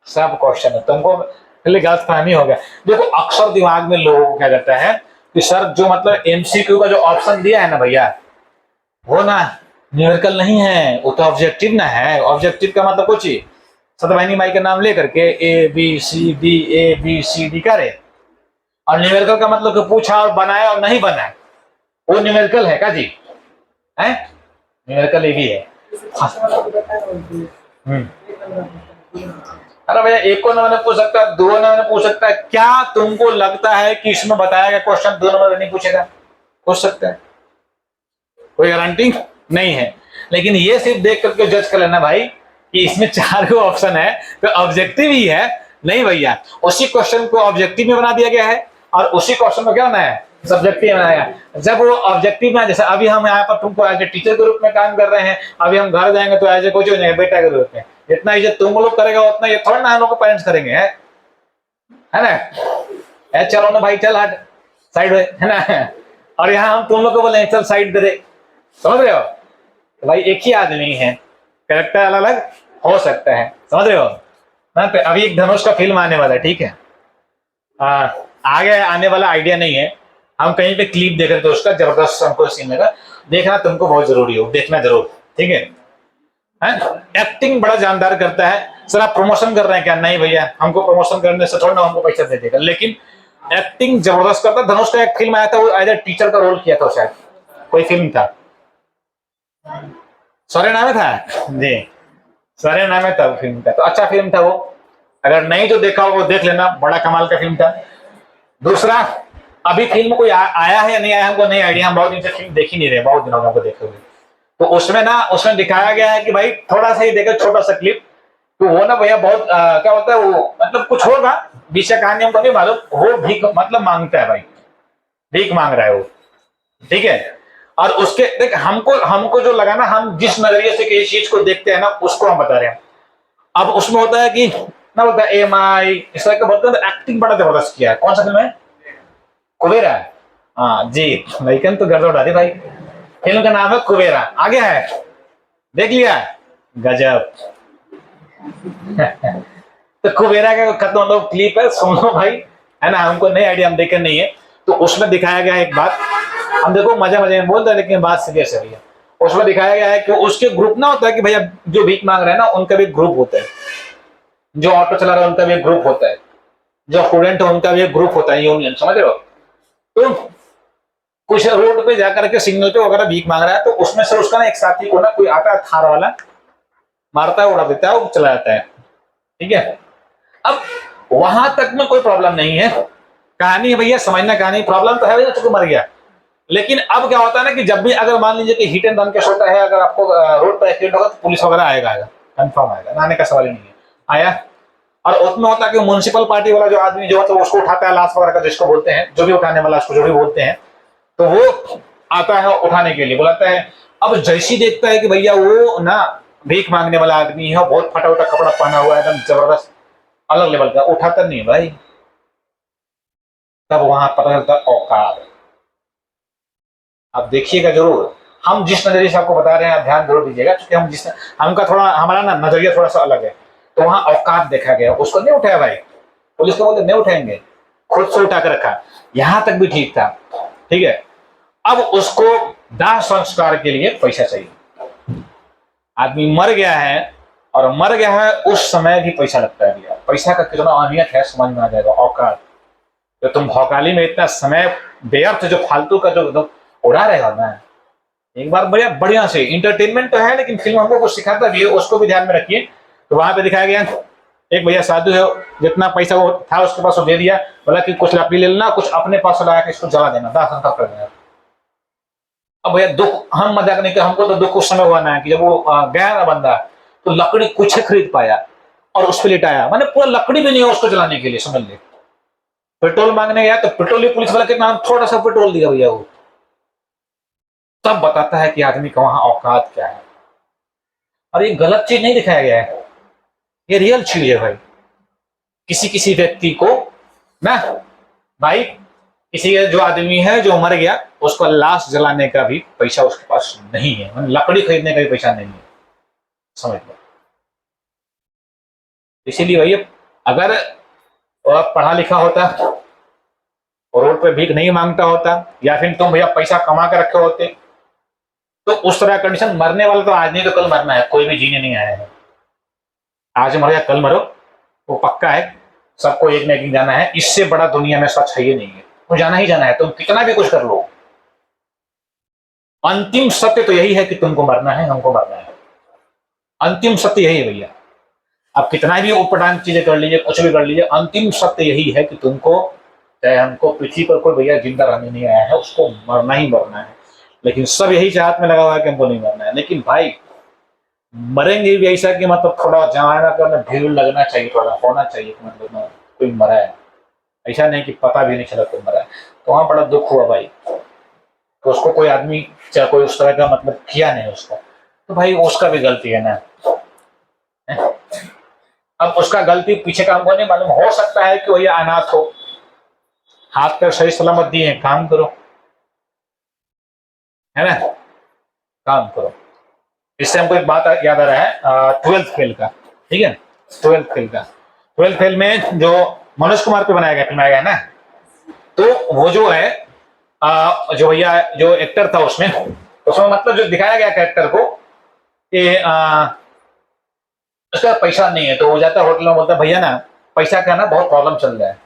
सब क्वेश्चन है। तुमको पहले गलत फहमी हो गया। देखो अक्सर दिमाग में लोगों को क्या करता है कि सर जो मतलब एमसीक्यू का जो ऑप्शन दिया है ना भैया, वो ना न्यूमेरिकल नहीं है, वो तो ऑब्जेक्टिव ना है। ऑब्जेक्टिव का मतलब कुछ ही सतवाहिनी माई का नाम लेकर के ABCD करे, और न्यूमेरिकल का मतलब कि पूछा और बनाया और नहीं बनाया, वो न्यूमेरिकल है क्या जी? है न्यूमेरिकल ये भी है। अरे भैया एक को नंबर पूछ सकता है, 2 नंबर पूछ सकता है। क्या तुमको लगता है कि इसमें बताया गया क्वेश्चन 2 नंबर नहीं पूछेगा? पूछ सकता है, कोई गारंटी नहीं है। लेकिन ये सिर्फ देख करके जज कर लेना भाई कि इसमें 4 ऑप्शन है तो ऑब्जेक्टिव ही है। नहीं भैया, उसी क्वेश्चन को ऑब्जेक्टिव में बना दिया गया है और उसी क्वेश्चन को क्या बनाया है? सब्जेक्टिव बनाया। जब वो ऑब्जेक्टिव में, जैसे अभी हम यहाँ पर तुमको एज ए टीचर के रूप में काम कर रहे हैं, अभी हम घर जाएंगे तो एज ए कोच हो जाएंगे बेटा के रूप में। जितना इज्जत तुम लोग करेगा उतना ये थोड़ा ना हम लोग को पेरेंट्स करेंगे, है ना? चलो ना भाई, चल हट साइड है ना। और यहाँ हम तुम लोग को बोले चल साइड दे दे, समझ रहे हो? तो भाई एक ही आदमी है, कैरेक्टर अलग अलग हो सकता है, समझ रहे हो ना? तो अभी एक धनुष का फिल्म आने वाला है, ठीक है? आगे आने वाला आइडिया नहीं है, हम कहीं पे क्लिप देख रहे थे उसका, जबरदस्त हमको सीन लगा। देखना तुमको बहुत जरूरी हो, देखना जरूर, ठीक है? एक्टिंग बड़ा जानदार करता है। सर आप प्रमोशन कर रहे हैं क्या? नहीं भैया, हमको प्रमोशन करने से थोड़ा ना हमको पैसा दे देगा, लेकिन एक्टिंग जबरदस्त करता है। धनुष का एक फिल्म आया था, वो एज ए टीचर का रोल किया था, शायद कोई फिल्म था, सौर्य नामे था जी, सौर्य नामे था फिल्म का। तो अच्छा फिल्म था वो, अगर नहीं जो देखा हो वो देख लेना, बड़ा कमाल का फिल्म था। दूसरा, अभी फिल्म कोई आया है या नहीं आया हमको नहीं आइडिया, हम बहुत दिन से फिल्म देख ही नहीं रहे, बहुत दिनों को देखे हुए। तो उसमें दिखाया गया है कि भाई थोड़ा सा ही देखो, छोटा सा क्लिप, तो वो ना भैया बहुत क्या बोलता है वो, मतलब कुछ होगा बीच का कहानी हमको नहीं मालूम, वो भीख मतलब मांगता है भाई, भीख मांग रहा है वो, ठीक है? और उसके देख हमको जो लगा ना, हम जिस नजरिए से किसी चीज को देखते हैं ना उसको हम बता रहे हैं। अब उसमें होता है कि ना बोलता है एमआई इस तरह का बोलते हैं, एक्टिंग बड़ा जबरदस्त किया है। कौन सा फिल्म है? कुबेरा। हाँ जी, लेकिन तो गर्द उड़ा दी भाई। फिल्म का नाम है कुबेरा, आगे है, देख लिया? गजब। तो कुबेरा का खत्म लो क्लिप है, सुन लो भाई, है ना? हमको नहीं आइडिया, हम देखे नहीं है। तो उसमें दिखाया गया एक बात हम देखो मजे मजे में बोलते हैं, लेकिन बात सीरियस है भैया। उसमें दिखाया गया है कि उसके ग्रुप ना होता है कि भैया जो भीख मांग रहे हैं ना उनका भी ग्रुप होता है, जो ऑटो चला रहा है उनका भी एक ग्रुप होता है, जो स्टूडेंट है उनका भी एक ग्रुप होता है, यूनियन, समझ रहे हो। तो कुछ रोड पे जाकर के सिग्नल पे वगैरह भीख मांग रहा है, तो उसमें से उसका ना एक साथी को ना कोई आता है थार वाला, मारता है, उड़ा देता है, वो चला जाता है, ठीक है। अब वहां तक में कोई प्रॉब्लम नहीं है, कहानी है भैया समझना, कहानी प्रॉब्लम तो है भैया चूंकि मर गया। लेकिन अब क्या होता है ना कि जब भी अगर मान लीजिए कि हिट एंड रन केस होता है, अगर आपको रोड पर एक्सीडेंट होगा तो पुलिस वगैरह आएगा, कंफर्म आएगा, आने का सवाल ही नहीं है, आया। और उसमें होता है कि म्युनिसिपल पार्टी वाला जो आदमी जो तो उसको उठाता है, लाश वगैरह का जिसको बोलते हैं, जो भी उठाने वाला उसको जो भी बोलते हैं, तो वो आता है उठाने के लिए, बुलाता है। अब जैसी देखता है कि भैया वो ना भीख मांगने वाला आदमी है, बहुत फटा उटा कपड़ा पहना हुआ है, एकदम जबरदस्त अलग लेवल का, उठाता नहीं है भाई। तब वहां पता चलता औकात। आप देखिएगा जरूर, हम जिस नजरिए से आपको बता रहे हैं आप ध्यान जरूर दीजिएगा, क्योंकि हम जिस हमका थोड़ा हमारा ना नजरिया थोड़ा सा अलग है। तो वहां औकात देखा गया, उसको नहीं उठाया भाई, पुलिस को बोलते नहीं उठाएंगे, खुद से उठा कर रखा, यहां तक भी ठीक था, ठीक है। अब उसको दाह संस्कार के लिए पैसा चाहिए, आदमी मर गया है, और मर गया है उस समय भी पैसा लगता है भैया। पैसा का कितना अहमियत है समझ में आ जाएगा, औकात। तो तुम भौकाली में इतना समय व्यर्थ जो फालतू का जो उड़ा रहे हो ना, एक बार बढ़िया बढ़िया से इंटरटेनमेंट तो है, लेकिन फिल्म हमको कुछ सिखाता भी है, उसको भी ध्यान में रखिए। तो वहां पे दिखाया गया एक भैया साधु है, जितना पैसा वो था उसके पास वो दे दिया, बोला कि कुछ लकड़ी ले लेना, कुछ अपने पास लगा के इसको जला देना, दाह संस्कार कर देना। अब भैया दुख, हम मजाक नहीं कर, हमको तो दुख उस समय हुआ ना कि जब वो गया ना बंदा, तो लकड़ी कुछ खरीद पाया और उस पर लिटाया, मैंने पूरा लकड़ी भी नहीं है उसको जलाने के लिए, समझ ले। पेट्रोल मांगने गया तो पेट्रोल ही पुलिस वाला के नाम थोड़ा सा पेट्रोल दिया भैया वो। तब बताता है कि आदमी का वहां औकात क्या है। और ये गलत चीज नहीं दिखाया गया है, ये रियल चीज है भाई। किसी किसी व्यक्ति को ना भाई, किसी जो आदमी है जो मर गया, उसको लाश जलाने का भी पैसा उसके पास नहीं है, लकड़ी खरीदने का भी पैसा नहीं है, समझ लो। इसीलिए भैया अगर पढ़ा लिखा होता और रोड पे भीख नहीं मांगता होता, या फिर तुम भैया पैसा कमा के रखे होते, तो उस तरह कंडीशन, मरने वाला तो आज नहीं तो कल मरना है, कोई भी जीने नहीं आया है। आज मरो या कल मरो वो पक्का है, सबको एक न एक दिन जाना है, इससे बड़ा दुनिया में सच है ही नहीं है, तो जाना ही जाना है, तुम कितना भी कुछ कर लो। अंतिम सत्य तो यही है कि तुमको मरना है, हमको मरना है, अंतिम सत्य यही है भैया। आप कितना भी उपटान चीजें कर लीजिए, कुछ भी कर लीजिए, अंतिम सत्य यही है कि तुमको, चाहे हमको पृथ्वी पर कोई भैया जिंदा रहने नहीं आया है, उसको मरना ही मरना है। लेकिन सब यही चाहत में लगा हुआ है कि हमको नहीं मरना है। लेकिन भाई मरेंगे भी ऐसा कि मतलब थोड़ा जमाना करना, भीड़ लगना चाहिए, थोड़ा होना चाहिए कि मतलब कोई मरा है, ऐसा नहीं कि पता भी नहीं चला कोई मरा है। तो वहां बड़ा दुख हुआ भाई, तो उसको कोई आदमी चाहे कोई उस तरह का मतलब किया नहीं उसको, तो भाई उसका भी गलती है ना। अब उसका गलती पीछे का हमको नहीं मालूम, हो सकता है कि वही अनाथ हो, हाथ पैर सही सलामत दिए, काम करो, है ना, काम करो। इससे हमको एक बात याद आ रहा है, 12th फेल का, ठीक है, 12th फेल का, 12th फेल में जो मनोज कुमार पे बनाया गया, फिल्माया गया ना, तो वो जो है जो भैया जो एक्टर था उसमें मतलब जो दिखाया गया कैरेक्टर को कि उसका पैसा नहीं है, तो वो जाता है होटल में, बोलता है भैया ना पैसा का ना बहुत प्रॉब्लम चल रहा है।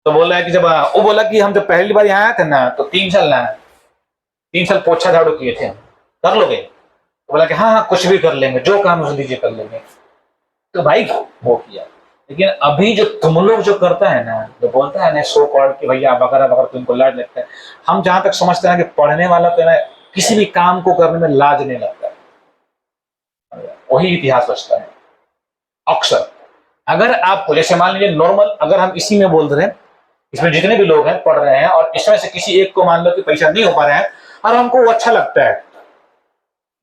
तो बोल रहा है कि जब वो बोला कि हम जब पहली बार यहाँ आए थे ना, तो 3 साल पोछा झाड़ू किए थे, कर लोगे? तो बोला कि हाँ हाँ कुछ भी कर लेंगे, जो काम उसे दीजिए कर लेंगे। तो भाई वो किया। लेकिन अभी जो तुम लोग जो करता है ना, जो बोलता है ना सो कॉल्ड कि भैया वगैरह वगैरह, तुमको लाज लगता है, हम जहां तक समझते हैं कि पढ़ने वाला तो ना किसी भी काम को करने में लाज नहीं लगता, वही इतिहास बचता है अक्सर। अगर आपको जैसे मान लीजिए नॉर्मल, अगर हम इसी में बोल रहे हैं, इसमें जितने भी लोग हैं पढ़ रहे हैं, और इसमें से किसी एक को मान लो कि पैसा नहीं हो पा रहा है और हमको वो अच्छा लगता है,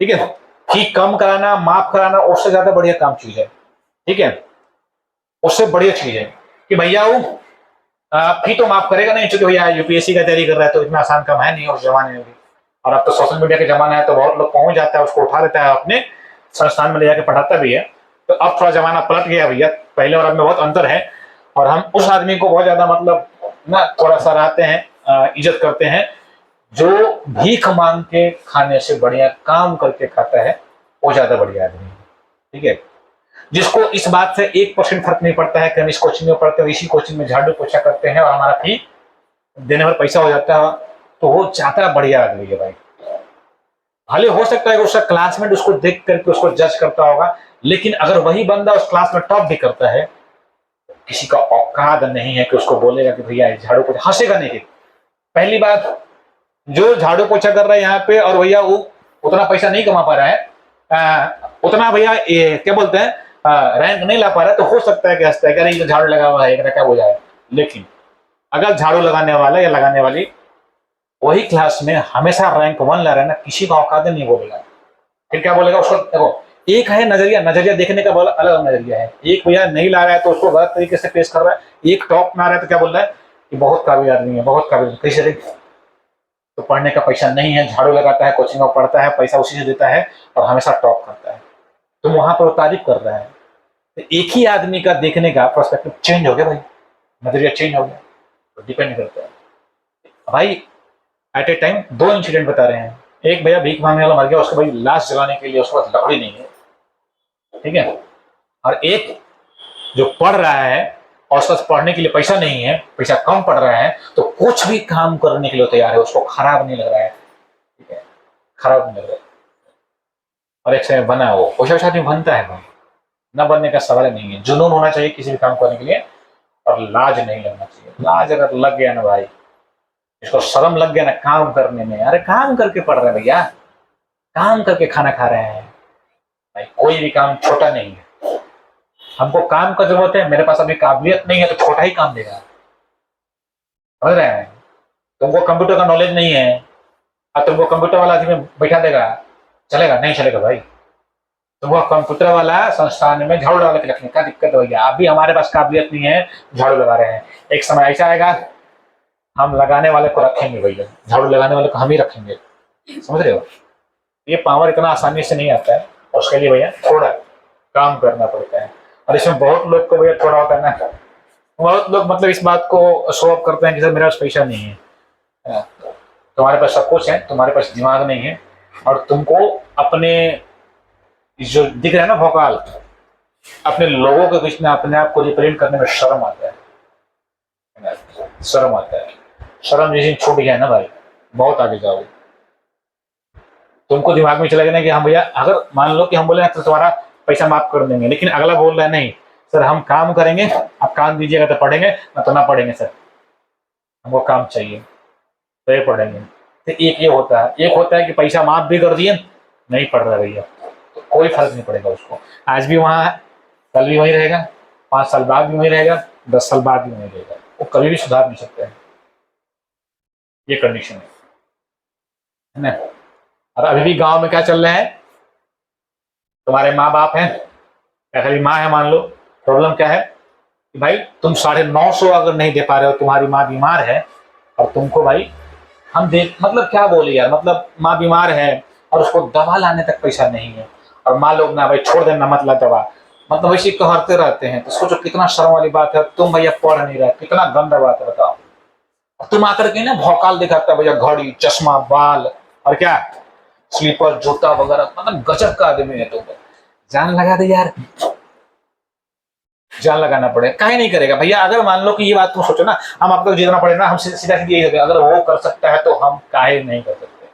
ठीक है, फी कम कराना, माफ कराना, उससे ज्यादा बढ़िया काम चीज है, ठीक है, उससे बढ़िया चीज है कि भैया वो फी तो माफ करेगा नहीं, क्योंकि भैया यूपीएससी का तैयारी कर रहा है, तो इतना आसान काम है नहीं उस जमाने में भी। और अब तो सोशल मीडिया का जमाना है, तो बहुत लोग पहुंच जाता है, उसको उठा लेता है, अपने संस्थान में ले जाकर पढ़ाता भी है। तो अब थोड़ा जमाना पलट गया भैया, पहले और अब में बहुत अंतर है, और हम उस आदमी को बहुत ज्यादा मतलब ना थोड़ा सा रहते हैं, इज्जत करते हैं जो भीख मांग के खाने से बढ़िया काम करके खाता है वो ज्यादा बढ़िया आदमी है। ठीक है, जिसको इस बात से 1% फर्क नहीं पड़ता है कि हम इस कोचिंग में पढ़ते हैं, इसी कोचिंग में झाड़ू पोछा करते हैं और हमारा फी देने पर पैसा हो जाता है, तो वो ज्यादा बढ़िया आदमी है भाई। भले हो सकता है कि उसका क्लासमेट उसको देख करके उसको जज करता होगा, लेकिन अगर वही बंदा उस क्लास में टॉप भी करता है, किसी का औकात नहीं है कि उसको बोलेगा कि भैया झाड़ू पोछा, हंसेगा नहीं। पहली बात, जो झाड़ू पोछा कर रहा है यहाँ पे और भैया वो उतना पैसा नहीं कमा पा रहा है, उतना भैया क्या बोलते हैं रैंक नहीं ला पा रहा है, तो हो सकता है कि हंसता है, अरे ये झाड़ू लगा हुआ है क्या हो जाए। लेकिन अगर झाड़ू लगाने वाला या लगाने वाली वही क्लास में हमेशा रैंक 1 ला रहा है ना, किसी का औकात नहीं बोलेगा। फिर क्या बोलेगा उसको? देखो, एक है नजरिया देखने का अलग नजरिया है। एक भैया नहीं ला रहा है तो उसको गलत तरीके से पेश कर रहा है, एक टॉप में आ रहा है तो क्या बोल रहा है कि बहुत काबिल आदमी है, बहुत काबिल। कैसे? तो पढ़ने का पैसा नहीं है, झाड़ू लगाता है, कोचिंग में पढ़ता है, पैसा उसी से देता है और हमेशा टॉप करता है, तो वहां पर तारीफ कर रहा है। तो एक ही आदमी का देखने का पर्सपेक्टिव चेंज हो गया भाई, नजरिया चेंज हो गया, तो डिपेंड करता है भाई। एट ए टाइम 2 इंसिडेंट बता रहे हैं। एक भैया भीख मांगने वाला मर गया, उसको भाई लाश जलाने के लिए उसके पास लकड़ी नहीं है, ठीक है। और एक जो पढ़ रहा है और उसके पास पढ़ने के लिए पैसा नहीं है, पैसा कम पड़ रहा है, तो कुछ भी काम करने के लिए तैयार है, उसको खराब नहीं लग रहा है, ठीक है, खराब नहीं लग रहा है। और एक समय बना वो कोशिश आदमी बनता है भाई, न बनने का सवाल नहीं है। जुनून होना चाहिए किसी भी काम करने के लिए, और लाज नहीं लगना चाहिए। लाज अगर लग गया ना भाई, इसको शर्म लग गया ना काम करने में, अरे काम करके पढ़ रहे हैं भैया, काम करके खाना खा रहे हैं भाई, कोई भी काम छोटा नहीं है। हमको काम का जरूरत है, मेरे पास अभी काबिलियत नहीं है तो छोटा ही काम देगा, समझ रहे हैं। तुमको कंप्यूटर का नॉलेज नहीं है और तुमको कंप्यूटर वाला आदमी बैठा देगा, चलेगा? नहीं चलेगा भाई। तुमको कंप्यूटर वाला संस्थान में झाड़ू लगा के रखने का दिक्कत हो गया। अभी हमारे पास काबिलियत नहीं है, झाड़ू लगा रहे हैं, एक समय ऐसा आएगा हम लगाने वाले को रखेंगे भैया, झाड़ू लगाने वाले को हम ही रखेंगे, समझ रहे हो। ये पावर इतना आसानी से नहीं आता है, उसके लिए भैया थोड़ा काम करना पड़ता है। और इसमें बहुत लोग को भैया थोड़ा होता है ना, बहुत लोग मतलब इस बात को शो ऑफ करते हैं कि सर मेरे पास पैसा नहीं है। तुम्हारे पास सब कुछ है, तुम्हारे पास दिमाग नहीं है, और तुमको अपने जो दिख रहा है ना भोकाल, अपने लोगों के बीच में अपने आप को रिप्रेजेंट करने में शर्म आता है, शर्म आता है। शर्म जैसे छूट गया ना भाई, बहुत आगे जाओगे। तुमको दिमाग में चला गया ना कि हम भैया, अगर मान लो कि हम बोले तो तुम्हारा पैसा माफ कर देंगे, लेकिन अगला बोल रहा है नहीं सर हम काम करेंगे, आप काम दीजिएगा तो पढ़ेंगे, ना तो ना पढ़ेंगे सर, हमको काम चाहिए तो ये पढ़ेंगे। तो एक ये होता है, एक होता है कि पैसा माफ भी कर दिए, नहीं पढ़ रहा भैया, तो कोई फर्क नहीं पड़ेगा उसको, आज भी वहाँ है, कल भी वहीं रहेगा, 5 साल बाद भी वहीं रहेगा, 10 साल बाद भी वहीं रहेगा, वो कभी भी सुधार नहीं सकते हैं। ये कंडीशन है ना। और अभी भी गांव में क्या चल रहा है, तुम्हारे माँ बाप हैं या खाली माँ है मान लो, प्रॉब्लम क्या है कि भाई तुम 950 अगर नहीं दे पा रहे हो, तुम्हारी माँ बीमार है और तुमको भाई हम दे, मतलब क्या बोले यार, मतलब माँ बीमार है और उसको दवा लाने तक पैसा नहीं है, और माँ लोग ना भाई छोड़ देना मतलब दवा, मतलब वैसे कहते रहते हैं। तो सोचो कितना शर्म वाली बात है, तुम भैया पढ़ नहीं रहे, कितना गंदा बात है बताओ। तुम आकर के ना भौकाल दिखाता भैया, घड़ी चश्मा बाल और क्या स्लीपर जूता वगैरह, मतलब गजब का आदमी है। तुम जान लगा दे यार, जान लगाना पड़े, काहे नहीं करेगा भैया। अगर मान लो कि ये बात तुम सोचो ना, हम आपको जीतना पड़े ना, हम सीधा सीधी यही, अगर वो कर सकता है तो हम काहे नहीं कर सकते।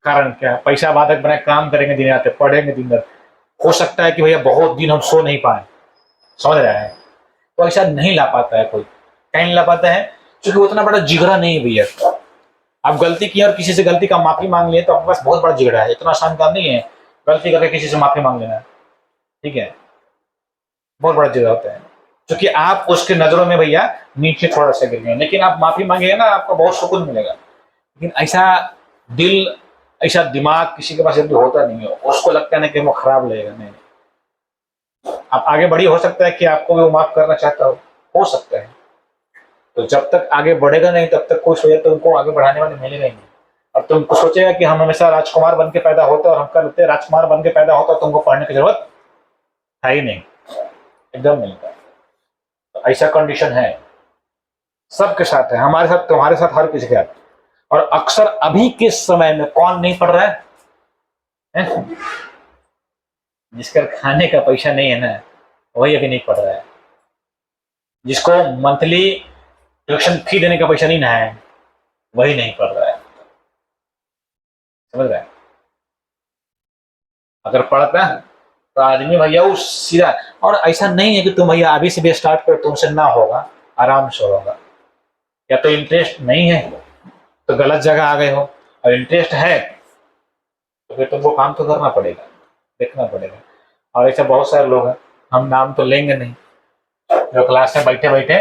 कारण क्या? पैसा बाधक बनाए, काम करेंगे दिन रात, पढ़ेंगे दिन रात, हो सकता है कि भैया बहुत दिन हम सो नहीं पाए, समझ रहे हैं, तो ऐसा नहीं ला पाता है कोई, कहीं नहीं ला पाता है क्योंकि उतना बड़ा जिगरा नहीं है भैया। आप गलती की और किसी से गलती का माफी मांग लिए तो आपके पास बहुत बड़ा जिगरा है, इतना आसान काम नहीं है गलती करके किसी से माफी मांग लेना, ठीक है, बहुत बड़ा जिगरा होता है। क्योंकि आप उसके नजरों में भैया नीचे थोड़ा सा गिर गए, लेकिन आप माफी मांगे ना आपको बहुत सुकून मिलेगा। लेकिन ऐसा दिल, ऐसा दिमाग किसी के पास जल्दी होता नहीं है, उसको लगता है ना कि वो खराब लगेगा। नहीं, आप आगे बढ़ी, हो सकता है कि आपको भी वो माफ करना चाहता हो सकता है। तो जब तक आगे बढ़ेगा नहीं तब तक कोई सोचे तो उनको आगे बढ़ाने वाले मिलेगा ही नहीं। और तुमको सोचेगा कि हम हमेशा राजकुमार बन के पैदा होते और हम करते राजकुमार बन के पैदा होता, तुमको पढ़ने की जरूरत है ही नहीं, एकदम नहीं। तो ऐसा कंडीशन है, सबके साथ है, हमारे साथ, तुम्हारे साथ, हर किसी के साथ। और अक्सर अभी के समय में कौन नहीं पढ़ रहा है? जिसका खाने का पैसा नहीं है ना, वही अभी नहीं पढ़ रहा है। जिसको मंथली ट्यूशन फी देने का पैसा नहीं ना है, वही नहीं पढ़ रहा है। समझ रहा है? अगर पढ़ता तो आदमी भैया वो सीधा, और ऐसा नहीं है कि तुम भैया अभी से भी स्टार्ट करो, तुमसे ना होगा, आराम से होगा। या तो इंटरेस्ट नहीं है तो गलत जगह आ गए हो, और इंटरेस्ट है तो फिर तुमको काम तो करना पड़ेगा, देखना पड़ेगा। और ऐसे बहुत सारे लोग हैं, हम नाम तो लेंगे नहीं, जो क्लास में बैठे बैठे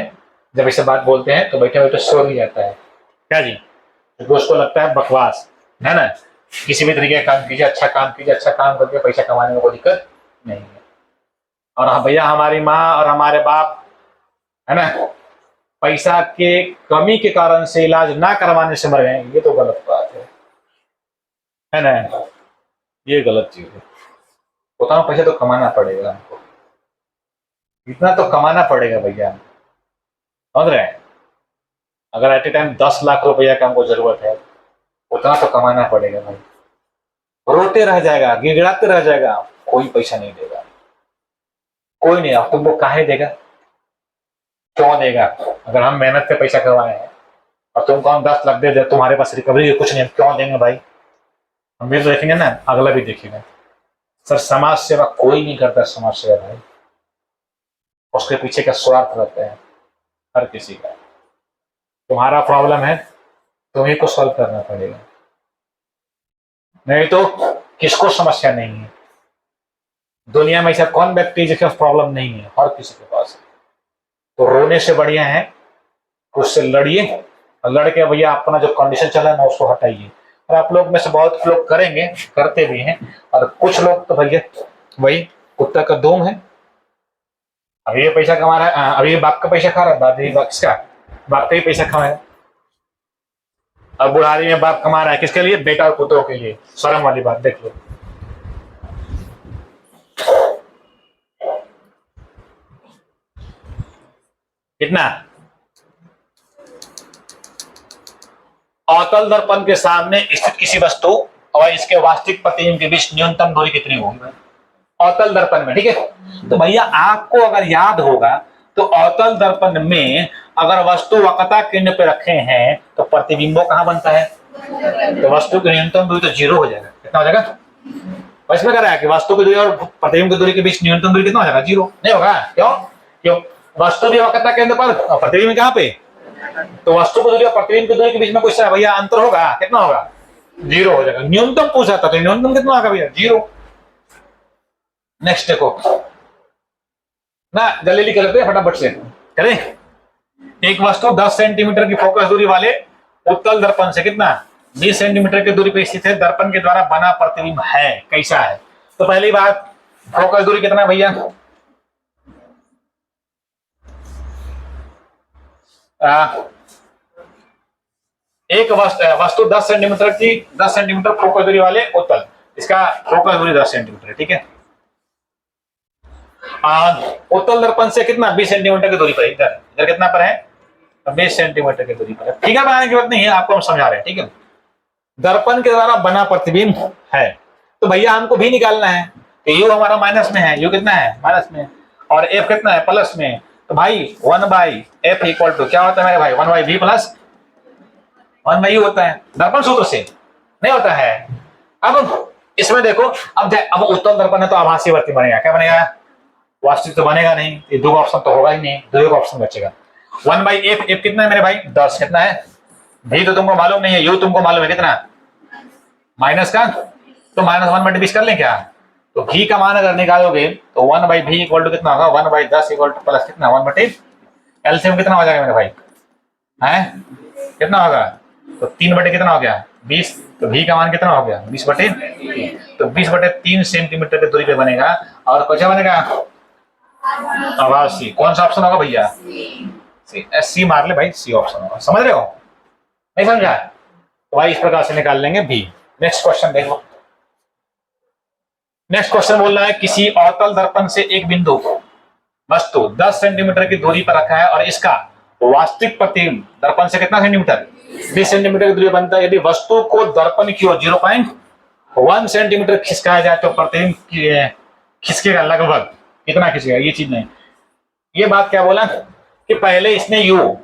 जब ऐसे बात बोलते हैं तो बैठे बैठे सो ही जाता है। क्या जी? क्योंकि उसको लगता है बकवास है ना। किसी भी तरीके का काम कीजिए, अच्छा काम कीजिए, अच्छा काम करके पैसा कमाने में कोई दिक्कत नहीं है। और हाँ भैया, हमारी माँ और हमारे बाप है ना, पैसा के कमी के कारण से इलाज ना करवाने से मर गए, ये तो गलत बात है ना। ये गलत चीज है। उतना पैसा तो कमाना पड़ेगा हमको, इतना तो कमाना पड़ेगा भैया, समझ रहे हैं? अगर एट ए टाइम 10 लाख रुपया का हमको जरूरत है, उतना तो कमाना पड़ेगा भाई। रोते रह जाएगा, गिड़गिड़ाते रह जाएगा, कोई पैसा नहीं देगा, कोई नहीं। अब तुमको काहे देगा, क्यों देगा? अगर हम मेहनत से पैसा कमाए हैं और तुमको हम 10 लाख दे दे, तुम्हारे पास रिकवरी कुछ नहीं, क्यों देंगे भाई? हम भी तो देखेंगे ना, अगला भी देखेगा। सर समाज सेवा कोई नहीं करता, समाज सेवा भाई, उसके पीछे का स्वार्थ रहता है हर किसी का। तुम्हारा प्रॉब्लम है, तुम्ही को सॉल्व करना पड़ेगा, नहीं तो किसको समस्या नहीं है? दुनिया में ऐसा कौन व्यक्ति जिसके पास प्रॉब्लम नहीं है? हर किसी के पास है। तो रोने से बढ़िया है उससे लड़िए, और लड़के भैया अपना जो कंडीशन चल रहा है ना उसको हटाइए। और आप लोग में से बहुत लोग करेंगे, करते भी हैं, और कुछ लोग तो भैया वही कुत्ता का दोम है। अभी ये पैसा कमा रहा है, अभी बाप का पैसा खा रहा है, बाप किसका? बाप का ही पैसा खा रहा है। अब बुढ़ारी में बाप कमा रहा है किसके लिए? बेटा और पुत्रों के लिए। शर्म वाली बात, देख लो। कितना? अवतल दर्पण के सामने स्थित किसी वस्तु और इसके वास्तविक प्रतिबिंब के बीच न्यूनतम दूरी कितनी होगी? अवतल दर्पण में, ठीक है। तो भैया आपको अगर याद होगा तो अवतल दर्पण में अगर वस्तु वक्रता केंद्र पे रखे हैं तो प्रतिबिंबो कहां बनता है? तो वस्तु की न्यूनतम दूरी तो 0 हो जाएगा। कितना हो जाएगा? इसमें कह रहा है कि वस्तु की दूरी और प्रतिबिंब की दूरी के बीच न्यूनतम दूरी कितना हो जाएगा? 0 नहीं होगा। क्यों? वस्तु भी वक्रता केंद्र पर और प्रतिबिंब कहां पे? तो वस्तु की दूरी और प्रतिबिंब की दूरी के बीच में कुछ भैया अंतर होगा? कितना होगा? 0 हो जाएगा। न्यूनतम पूछा था तो न्यूनतम कितना होगा भैया? 0। नेक्स्ट देखो ना, जल्दी लिख लेते हैं फटाफट से, करें। एक वस्तु 10 सेंटीमीटर की फोकस दूरी वाले उत्तल दर्पण से कितना 20 सेंटीमीटर की दूरी पर स्थित है, दर्पण के द्वारा बना प्रतिबिंब है, कैसा है? तो पहली बात, फोकस दूरी कितना भैया? एक वस्तु 10 सेंटीमीटर की 10 सेंटीमीटर फोकस दूरी वाले उत्तल, इसका फोकस दूरी 10 सेंटीमीटर, ठीक है। उत्तल दर्पण से कितना 20 सेंटीमीटर की दूरी पर, इधर इधर कितना पर है? 20 सेंटीमीटर की दूरी पर है। ठीक है, बनाने की बात नहीं है, आपको हम समझा रहे हैं, ठीक है। दर्पण के द्वारा बना प्रतिबिंब है, तो भैया हमको भी निकालना है। तो यू हमारा माइनस में है, यू कितना है? माइनस में, और एफ कितना है? प्लस में। तो भाई 1/f इक्वल टू क्या होता है मेरे भाई? 1/v प्लस 1/u होता है। दर्पण सूत्र से नहीं होता है। अब इसमें देखो, अब उत्तल दर्पण है तो आभासी वर्ती बनेगा। क्या बनेगा? वास्तविक तो बनेगा नहीं, ये दो ऑप्शन तो होगा ही नहीं, दो ऑप्शन बचेगा। 1/f, f कितना है मेरे भाई? 10। कितना है? v तो तुमको मालूम नहीं है, u तुमको मालूम है कितना? माइनस का, तो -1/20 कर लें क्या? तो v का मान अगर निकालोगे तो 1/v इक्वल टू कितना होगा? 1/10 इक्वल टू प्लस कितना? 1/LCM कितना हो जाएगा मेरे भाई? है कितना होगा? तो 3/, कितना हो गया? 20। तो v का मान कितना हो गया? 20/3। तो 20/3 सेंटीमीटर की दूरी पे बनेगा। और क्या बनेगा? आभासी। कौन सा ऑप्शन होगा भैया? सी मार ले भाई, सी ऑप्शन होगा। समझ रहे हो? नहीं समझा? तो भाई इस प्रकार से निकाल लेंगे भी। नेक्स्ट क्वेश्चन देखो। नेक्स्ट क्वेश्चन बोल रहा है किसी अवतल दर्पण से एक बिंदु वस्तु 10 सेंटीमीटर की दूरी पर रखा है और इसका वास्तविक प्रतिबिंब दर्पण से कितना सेंटीमीटर? 20 सेंटीमीटर की दूरी बनता है। यदि वस्तु को दर्पण की ओर 0.1 सेंटीमीटर खिसकाया जाए तो प्रतिबिंब खिसकेगा लगभग कितना खिसकेगा, ये चीज नहीं। ये बात क्या बोला कि पहले इसने यू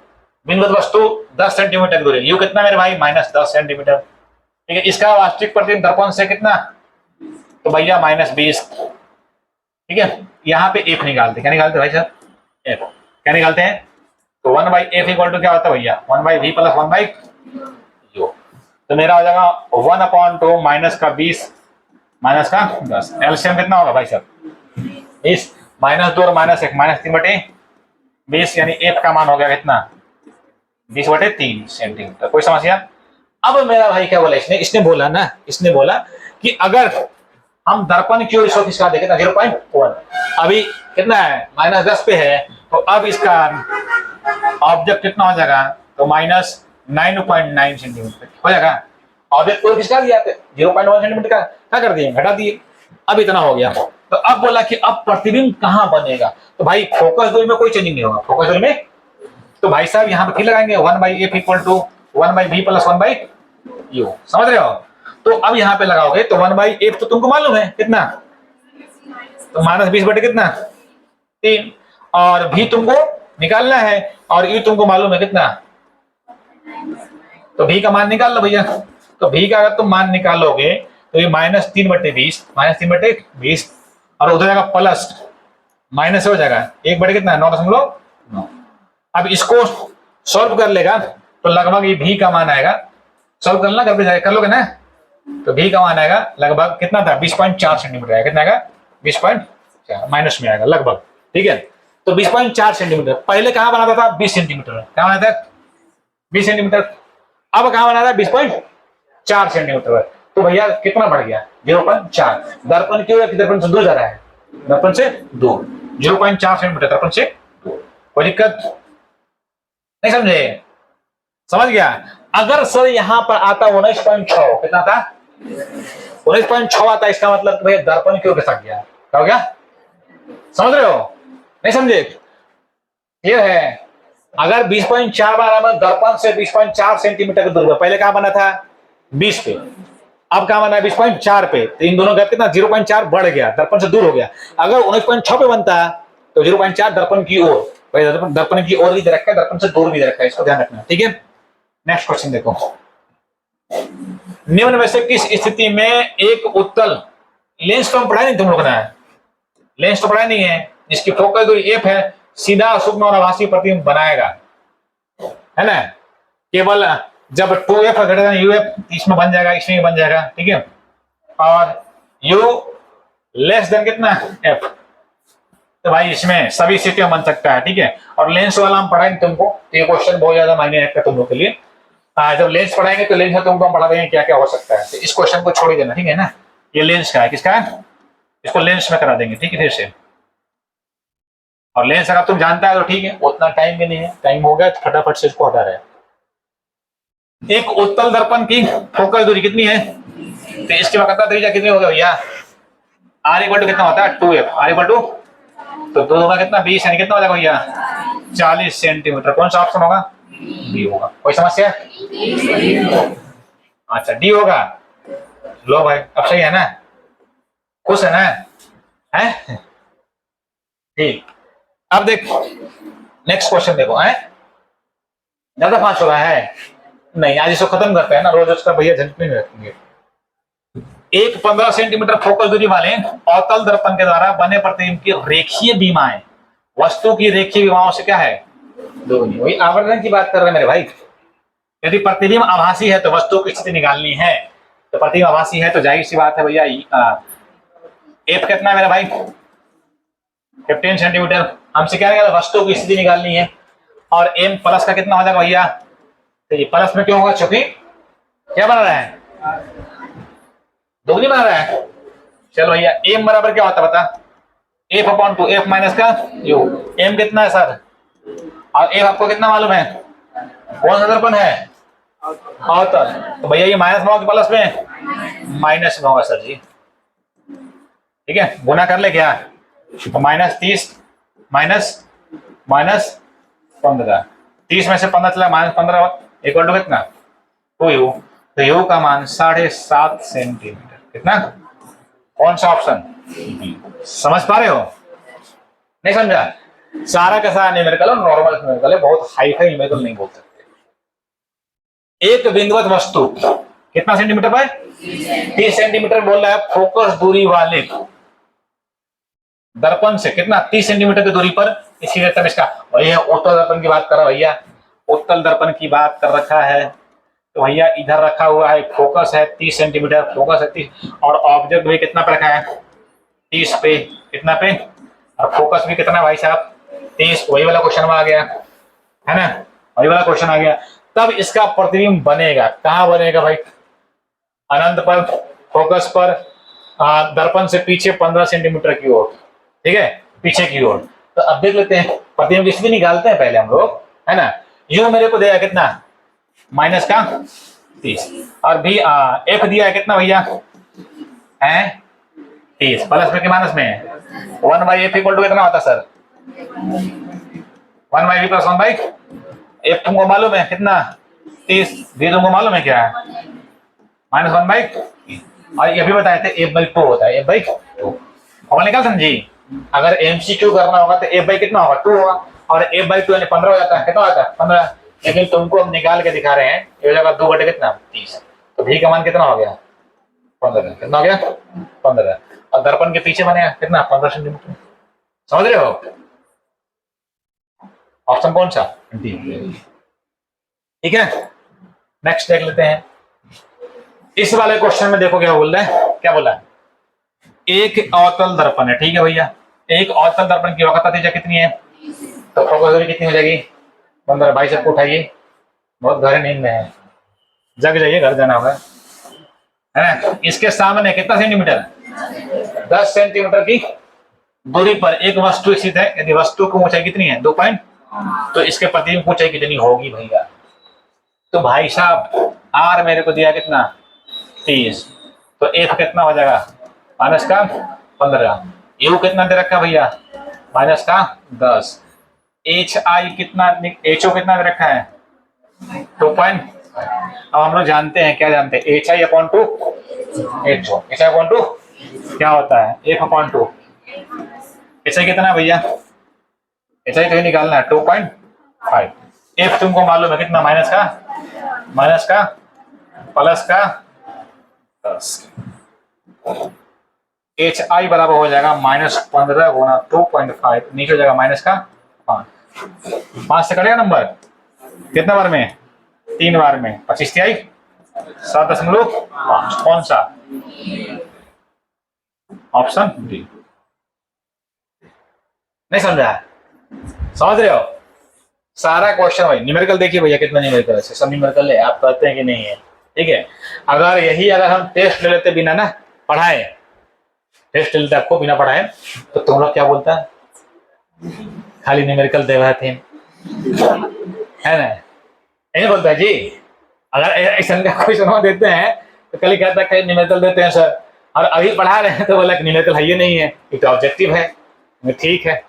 बिंदुवत वस्तु 10 सेंटीमीटर की दूरी, यू कितना मेरे भाई -10 सेंटीमीटर, ठीक है। इसका वास्तविक प्रतिबिंब दर्पण से कितना, तो भैया -20, ठीक है। यहाँ पे एफ निकालते, क्या निकालते भाई साहब, एफ क्या निकालते हैं, तो 1/f इक्वल टू क्या होता है भैया 1/v प्लस 1/u, तो मेरा हो जाएगा 1/2 माइनस का 20 माइनस का 10, एलसीएम कितना होगा भाई साहब 20, -2 और -1 -3/20, यानी एफ का मान हो गया कितना 20/3 सेंटीमीटर। कोई समस्या। अब मेरा भाई क्या बोला इसने बोला ना, इसने बोला कि अगर हम दर्पण की ओर इसको खिसका दें कितना 0.1, अभी कितना है -10 पे है, तो अब इसका ऑब्जेक्ट कितना हो जाएगा, तो -9.9 सेंटीमीटर हो जाएगा। ऑब्जेक्ट को खिसका दिया 0.1 सेंटीमीटर का क्या कर दिए, घटा दिए, अब इतना हो गया। तो अब बोला कि अब प्रतिबिंब कहाँ बनेगा, तो भाई फोकस दूरी में कोई चेंजिंग नहीं होगा, फोकस दूरी में तो भाई साहब यहाँ पे फिर लगाएंगे 1/f equal to 1/v plus 1/u, समझ रहे हो। तो अब यहाँ पे लगाओगे तो 1/f तो तुमको मालूम है कितना, तो -20 बटे कितना 3, और v तुमको निकालना है और u तुमको मालूम है कितना, तो v का मान निकाल लो भैया। तो v का अगर तुम मान निकालोगे तो ये -3/20 और उधर जाएगा प्लस माइनस हो जाएगा 1 बटे कितना 9.9। अब इसको सॉल्व कर लेगा तो लगभग ये v का मान आएगा, सॉल्व करना कर जाएगा, कर लोगे ना, तो v का मान आएगा लगभग कितना था 20.4 सेंटीमीटर आएगा, कितना आएगा 20.4 माइनस में आएगा लगभग, ठीक है। तो 20.4 सेंटीमीटर पहले कहाँ बनाता था 20 सेंटीमीटर, कहाँ बनाता था 20 सेंटीमीटर, अब कहाँ बना रहा है 20.4 सेंटीमीटर, तो भैया कितना बढ़ गया 0.4, दर्पण क्यों है, दर्पण से दूर जा रहा है, दर्पण से दूर 0.4 सेंटीमीटर दर्पण से दूर, कोई दिक्कत नहीं, समझे, समझ गया। अगर सर यहाँ पर आता 19.6, कितना था 19.6 आता, इसका मतलब भैया दर्पण क्यों खिसक गया, क्या हो गया, समझ रहे हो, नहीं समझे, क्लियर है। अगर 20.4 बार दर्पण से 20.4 सेंटीमीटर की दूरी, पहले कहां बना था 20 पे, अब कहां बना है 20.4 पे, तो इन दोनों का कितना 0.4 बढ़ गया, दर्पण से दूर हो गया। अगर 19.6 पे बनता तो 0.4 दर्पण की ओर, दर्पण की ओर भी दे रखा है, दर्पण से दूर भी दे रखा है, इसको ध्यान रखना, ठीक है। नेक्स्ट क्वेश्चन देखो, निम्न में से किस स्थिति में एक उत्तल लेंस, तो हम पढ़ाए नहीं तुम लोग ने, लेंस तो पढ़ाया नहीं है, जिसकी फोकस दूरी एफ है, सीधा सूक्ष्म और आभासी प्रतिबिंब बनाएगा, है ना, केवल जब 2f ग्रेटर देन uf इसमें बन जाएगा, इसमें बन जाएगा, ठीक है, और u लेस देन कितना f, तो भाई इसमें सभी स्थितियां बन सकता है, ठीक है। और लेंस वाला हम पढ़ाएंगे तुमको, तो ये क्वेश्चन बहुत ज्यादा मायने रखता है तुम लोग के लिए, जब लेंस पढ़ाएंगे तो लेंस में तुमको हम पढ़ा देंगे क्या क्या हो सकता है, तो इस क्वेश्चन को छोड़ ही देना, ठीक है ना। ये लेंस का है, किसका है, इसको लेंस में करा देंगे, ठीक है, फिर से। और लेंस अगर तुम जानता है तो ठीक है, उतना टाइम भी नहीं है, टाइम हो गया तो फटाफट से इसको हटा रहे। एक उत्तल दर्पण की फोकस दूरी कितनी है, तो इसकी वक्रता त्रिज्या कितनी हो गया भैया, r इक्वल टू कितना होता है 2f, r इक्वल टू तो 2 होगा कितना 20, यानी कितना हो जाएगा भैया 40 सेंटीमीटर। कौन सा ऑप्शन होगा, डी होगा। कोई समस्या, अच्छा डी होगा, लो भाई अब सही है ना, खुश है ना, है ठीक। अब देखो नेक्स्ट क्वेश्चन देखो, है ज्यादा फास्ट हो रहा है, नहीं आज इसको खत्म करते हैं ना, रोज उसका भैया झंझट नहीं रखेंगे। एक 15 सेंटीमीटर फोकस दूरी वाले अवतल दर्पण के द्वारा बने प्रतिबिंब की रेखीय विमाएं वस्तु की रेखीय विमाओं से क्या है दोगुनी, वही आवर्धन की बात कर रहे हैं मेरे भाई। यदि प्रतिबिंब आभासी है तो वस्तु की स्थिति निकालनी है, तो प्रतिबिंब आभासी है तो जाहिर सी बात है भैया एफ कितना है मेरा भाई 15 सेंटीमीटर, हमसे क्या निकाला वस्तु की स्थिति निकालनी है, और एम प्लस का कितना हो जाएगा भैया, तो ये प्लस में क्यों होगा, क्योंकि क्या बना रहा है दोगुनी बना रहा है। चलो भैया एम बराबर क्या होता है बता, एफ अपॉन 2 एफ माइनस का यू, एम कितना है सर, और एफ आपको कितना मालूम है, कौन सा दर्पण है अवतल, तो भैया ये माइनस में होगा प्लस में, माइनस में होगा सर जी, ठीक है, गुना कर ले क्या, तो -30 माइनस -15, 30 में से 15 चला -15 इक्वल टू कितना टू यू, तो यू का मान 7.5 सेंटीमीटर। कितना? कौन सा ऑप्शन? समझ पा रहे हो? नहीं समझा? सारा का सारा न्यूमेरिकल और नॉर्मल न्यूमेरिकल है, बहुत हाई फाई न्यूमेरिकल नहीं बोल सकते। एक बिंदुवत वस्तु कितना सेंटीमीटर पर? 30 सेंटीमीटर बोल रहा है फोकस दूरी वाले दर्पण से। कितना? 30 सेंटीमीटर की दूरी पर। इसीलिए तब इसका भैया उत्तल दर्पण की बात कर रहा, भैया उत्तल दर्पण की बात कर रखा है, तो भैया इधर रखा हुआ है, फोकस है 30 सेंटीमीटर, फोकस है 30, और ऑब्जेक्ट भी कितना पे रखा है? 30 पे। कितना पे? और फोकस भी कितना भाई साहब? 30। वही वाला क्वेश्चन में आ गया है ना, वही वाला क्वेश्चन आ गया। तब इसका प्रतिबिंब बनेगा, कहाँ बनेगा भाई? अनंत पर, फोकस पर, दर्पण से पीछे 15 सेंटीमीटर की ओर, ठीक है, पीछे की ओर। तो अब देख लेते हैं प्रतिबिंब किसकी निकालते हैं पहले हम लोग, है ना। यू मेरे को दिया कितना? माइनस का 30, और भी एफ दिया है कितना भैया? है 30, प्लस में कि माइनस में? 1/f इक्वल टू कितना होता सर? 1/v प्लस 1/, एफ तुमको मालूम है कितना? 30, भी तुमको मालूम है क्या? -1/, और ये भी बताए थे f/2 होता है, f/2। और निकाल समझी, अगर एमसीक्यू करना होगा तो f/ कितना होगा? 2 होगा, और f/2 यानी 15 हो जाता है। कितना होता है? 15। लेकिन तुमको हम निकाल के दिखा रहे हैं, ये हो जाएगा 2 बटे कितना? 30। तो भी का मान कितना हो गया? 15। कितना हो गया? 15। और दर्पण के पीछे बनेगा कितना? 15 सेंटीमीटर। समझ रहे हो? ऑप्शन कौन सा? डी। ठीक है, नेक्स्ट देख लेते हैं। इस वाले क्वेश्चन में देखो क्या बोल रहा है, क्या बोला है? एक अवतल दर्पण है, ठीक है भैया, एक अवतल दर्पण की वक्रता त्रिज्या कितनी है? तो फोकस दूरी कितनी हो जाएगी? 15। भाई सबको उठाइए, बहुत गहरे नींद में है, जग जाइए, घर जाना होगा, है ना। इसके सामने कितना सेंटीमीटर? 10 सेंटीमीटर की दूरी पर एक वस्तु स्थित है। यदि वस्तु की ऊंचाई कितनी है? 2 पॉइंट, तो इसके प्रतिबिंब ऊंचाई कितनी होगी भैया? तो भाई साहब आर मेरे को दिया कितना? 30, तो एफ कितना हो जाएगा? माइनस का 15। यू कितना दे रखा भैया? माइनस का 10। एच आई कितना, एच ओ कितना दे रखा है? 2 पॉइंट। अब हम लोग जानते हैं, क्या जानते हैं? H I upon 2 H O, H I upon 2 क्या होता है? F upon 2। एच आई कितना भैया? एच आई तो ही निकालना है, 2.5। एफ तुमको मालूम है कितना? माइनस का प्लस का 10। एच आई बराबर हो जाएगा -15 गुना 2.5, नीचे हो जाएगा माइनस का 5। 5 से कटेगा नंबर कितना बार में? 3 बार में। 25 तिहाई 7.5। कौन सा? Option D. नहीं समझा? समझ रहे हो? सारा क्वेश्चन भाई न्यूमेरिकल देखिए भैया, कितना न्यूमेरिकल है, सब न्यूमेरिकल है, आप कहते हैं कि नहीं है, ठीक है। अगर हम टेस्ट ले लेते बिना ना पढ़ाए, टेस्ट ले लेते आपको बिना पढ़ाए, तो तुम लोग क्या बोलता है? खाली न्यूमेरिकल दे रहे थे, है ना? नहीं बोलता जी। अगर ऐसा का कोई सुना देते हैं तो कल कहता है न्यूमेरिकल देते हैं सर, और अभी पढ़ा रहे हैं तो बोला न्यूमेरिकल है, ये नहीं है, ये तो ऑब्जेक्टिव है। ठीक है,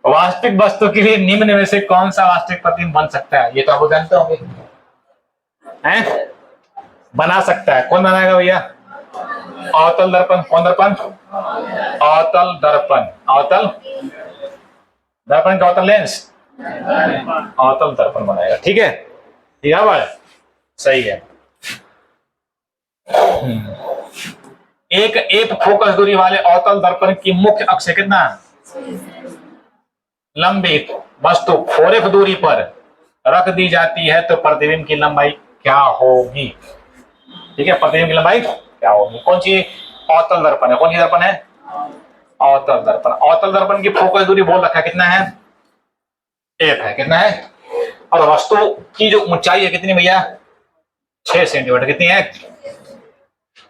वास्तविक वस्तु के लिए निम्न में से कौन सा वास्तविक प्रतिबिंब बन सकता है? ये तो आप जानते होंगे, हैं? बना सकता है, कौन बनाएगा भैया? अवतल दर्पण। कौन दर्पण? अवतल दर्पण। अवतल दर्पण का अवतल लेंस, अवतल दर्पण बनाएगा, ठीक है। ठीक है भाई, सही है। एक फोकस दूरी वाले अवतल दर्पण की मुख्य अक्ष कितना? लंबित वस्तु 4f दूरी पर रख दी जाती है तो प्रतिबिंब की लंबाई क्या होगी? ठीक है, प्रतिबिंब की लंबाई क्या होगी? कौन सी? अवतल दर्पण है। कौन सी दर्पण है? अवतल दर्पण। अवतल दर्पण की फोकस दूरी बोल रखा है कितना है? f है। कितना है? और वस्तु की जो ऊंचाई है कितनी भैया? 6 सेंटीमीटर। कितनी है?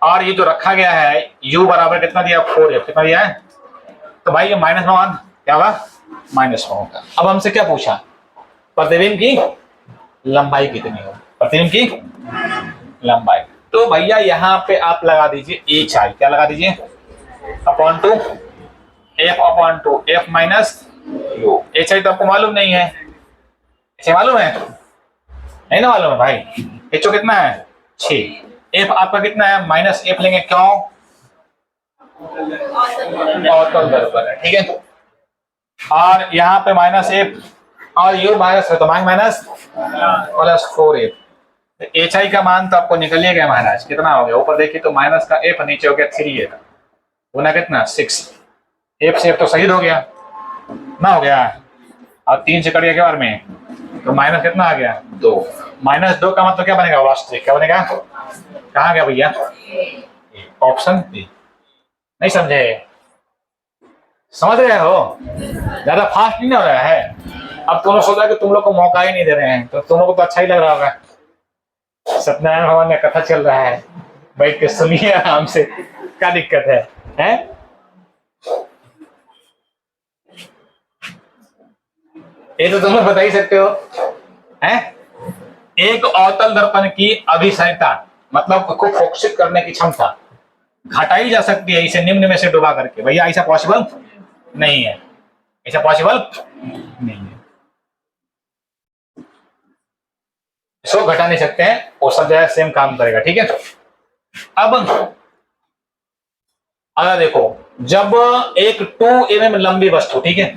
और ये जो रखा गया है u बराबर कितना दिया? 4f। कितना दिया है? तो भाई ये माइनस में क्या होगा? -1 होगा। अब हमसे क्या पूछा? प्रतिबिंब की लंबाई कितनी हो? प्रतिबिंब की लंबाई। तो भैया यहाँ पे आप लगा दीजिए एच आई। क्या लगा दीजिए? Upon 2 F upon 2 F minus you. H I तो आपको मालूम नहीं है, एच आई मालूम है? नहीं ना मालूम है भाई। एचओ कितना है 6, एफ आपका कितना है माइनस एफ लेंगे क्यों, अवतल दर्पण है, ठीक है। और यहाँ पे माइनस एफ और यू माइनस है तो minus plus 4 F. H I का मान तो आपको निकलिए गया महाराज, कितना हो गया ऊपर देखिए तो माइनस का एफ, नीचे हो गया 3 एफ, गुना कितना 6, एफ से एफ तो शहीद हो गया ना, हो गया। और 3 से कट गया क्या बार में, तो माइनस कितना आ गया 2, -2 का मतलब क्या बनेगा वास्तविक, क्या बनेगा, कहाँ गया भैया, ऑप्शन बी। नहीं समझे, समझ रहे हो, ज्यादा फास्ट नहीं हो रहा है। अब तुम लोग सोच रहे कि तुम लोग को मौका ही नहीं दे रहे हैं, तो तुम लोग को तो अच्छा ही लग रहा होगा, सत्यनारायण भगवान का कथा चल रहा है, बैठ के सुनिए आराम से, क्या दिक्कत है, हैं? ये तो तुम लोग बता ही सकते हो, हैं? एक अवतल दर्पण की अभिसरिता मतलब को फोकसित करने की क्षमता घटाई जा सकती है इसे निम्न में से डुबा करके, भैया ऐसा पॉसिबल नहीं है, ऐसा पॉसिबल नहीं है, इसको घटा नहीं सकते हैं, वो सब जगह सेम काम करेगा, ठीक है। अब अगर देखो जब एक 2 mm लंबी वस्तु, ठीक है,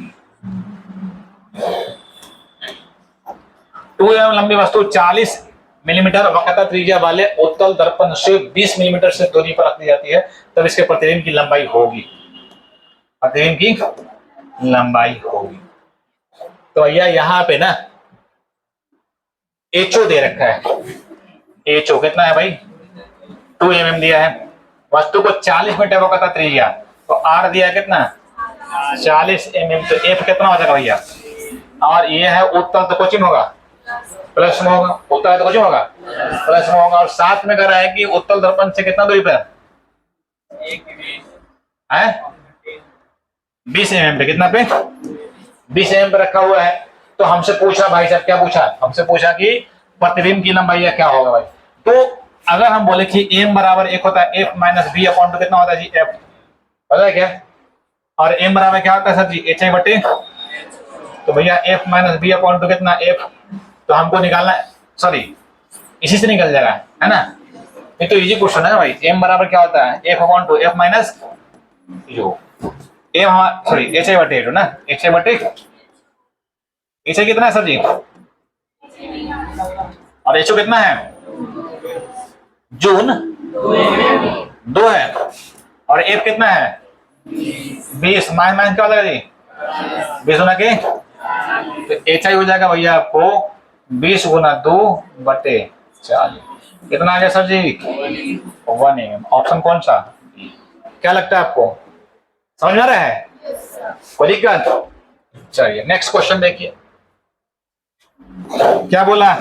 2 mm लंबी वस्तु 40 मिलीमीटर वक्रता त्रिज्या वाले उत्तल दर्पण से 20 मिलीमीटर से दूरी पर रख दी जाती है, तब इसके प्रतिबिंब की लंबाई होगी, प्रतिबिंब की लंबाई होगी। तो भैया यहाँ पे ना एचओ दे रखा है, एचओ कितना है भाई 2 mm दिया है, वस्तु को 40 मीटर वक्रता त्रिज्या, तो आर दिया कितना 40 mm, तो एफ कितना हो जाएगा भैया, और ये है उत्तल तो कोचिंग होगा प्लस में होगा, उत्तल तो कोचिंग होगा प्लस में होगा, और साथ में कह रहा है कि उत्तल दर्पण से कितना दूरी पर है 20 mm पे, कितना पे 20 mm पे रखा हुआ है। तो हमसे पूछा भाई साहब, क्या पूछा, हमसे पूछा कि प्रतिबिंब की लंबाई क्या होगा भाई। तो अगर हम बोले कि m बराबर 1 होता है f minus B upon two, कितना होता है जी f, पता है क्या, और m बराबर क्या होता है सर जी एच आई बटे, तो भैया f minus B upon two कितना f, तो हमको निकालना है, सॉरी इसी से निकल जाएगा, है ना, ये तो इजी क्वेश्चन है भाई। m बराबर क्या होता है f upon two f minus you, m sorry H I बटे ना, एच आई बटे एच आई कितना है सर जी, और एच ओ कितना है जून 2 है, और एफ कितना है 20, माइनस क्या हो जाएगा जी 20 गुना के, तो एच आई हो जाएगा भैया आपको 20 गुना 2 बटे 40, कितना आ गया सर जी 1 mm। ऑप्शन कौन सा, क्या लगता है आपको, समझ में आ रहा है, कोई दिक्कत। चलिए नेक्स्ट क्वेश्चन देखिए क्या बोला,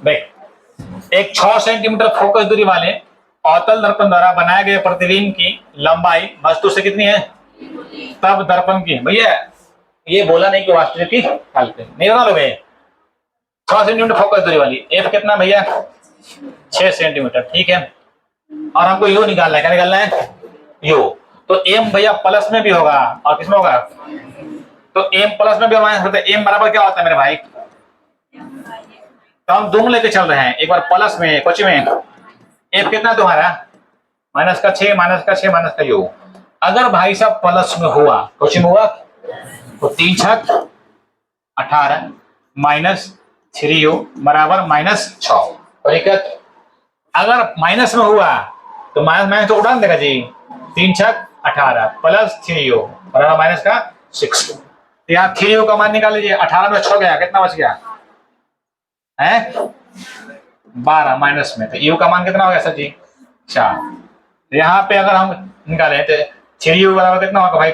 देख एक 6 सेंटीमीटर फोकस दूरी वाले अवतल दर्पण द्वारा बनाए गए प्रतिबिंब की लंबाई वस्तु से कितनी है, तब दर्पण की, भैया ये बोला नहीं कि वास्तविक की काल्पनिक, नहीं बना लोगे, 6 सेंटीमीटर फोकस दूरी वाली, एफ कितना भैया 6 सेंटीमीटर, ठीक है, और हमको यू निकालना है, क्या निकालना है यू, तो एम भैया प्लस में भी होगा और किसमें होगा, तो एम प्लस में भी होगा, एम बराबर क्या होता है मेरे भाई, तो हम दोनों लेके चल रहे हैं, एक बार प्लस में कुछ में, एफ कितना तुम्हारा माइनस का 6 माइनस का 6 माइनस का यू, अगर भाई साहब प्लस में हुआ कुछ में हुआ तो 3 छक 18 माइनस 3u बराबर -6, दिक्कत, अगर माइनस में हुआ तो माइनस माइनस तो उड़ा देगा जी, 3 छक 18 प्लस 3u बराबर माइनस का 6, तो यहाँ 3u का मान निकाल लीजिए, 18 में 6 गया, कितना बच गया है 12 माइनस में, तो u का मान कितना हो गया सर जी 4, तो यहाँ पे अगर हम निकालें तो 3u बराबर कितना होगा भाई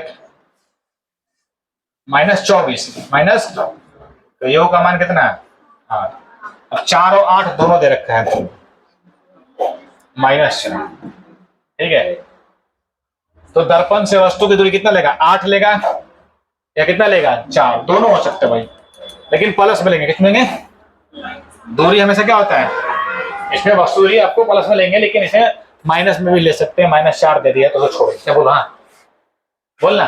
-24 माइनस, तो u का मान कितना 8, अब 4 और 8 दोनों दे रखा है -4, ठीक है, तो दर्पण से वस्तु की दूरी कितना लेगा 8 लेगा या कितना लेगा 4, दोनों हो सकते हैं भाई, लेकिन प्लस में लेंगे, कितने लेंगे, दूरी हमेशा क्या होता है, इसमें वस्तु दूरी आपको प्लस में लेंगे, लेकिन इसमें माइनस में भी ले सकते हैं, -4 दे दिया तो छोड़ो, क्या बोला, बोलना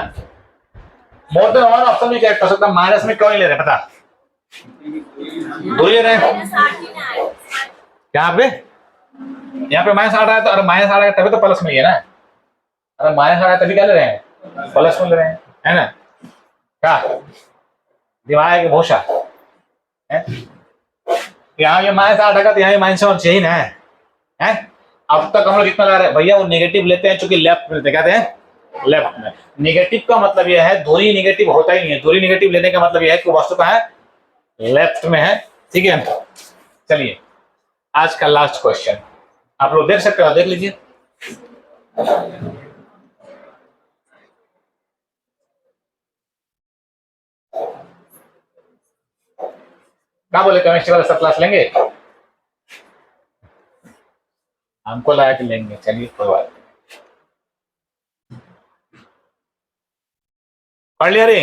मोर देन वन ऑप्शन भी क्या कर सकता है, माइनस में क्यों नहीं ले रहे पता, दो ले रहे हैं यहाँ पे, यहाँ पे माइनस 8 आया तो, अरे माइनस 8 आया तभी तो प्लस में ही है ना, अरे माइनस 8 आया तभी क्या ले रहे हैं, प्लस में ले रहे हैं, है ना, क्या दिमाग की भूषा है, यहाँ ये माइनस 8 आएगा तो यहाँ माइनस 1 चाहिए ना है। अब तक हम लोग कितना ला रहे हैं भैया, वो नेगेटिव लेते हैं चूंकि लेफ्ट में लेते हैं, कहते हैं लेफ्ट में। नेगेटिव का मतलब यह है धुरी नेगेटिव होता ही नहीं है, धुरी नेगेटिव लेने का मतलब यह है कि वस्तु का है लेफ्ट में है, ठीक है। चलिए आज का लास्ट क्वेश्चन आप लोग देख सकते हो, देख लीजिए। क्या बोले, केमिस्ट्री वाला सब क्लास लेंगे, हमको लगा कि लेंगे, चलिए कोई बात नहीं। पढ़ लिया रे,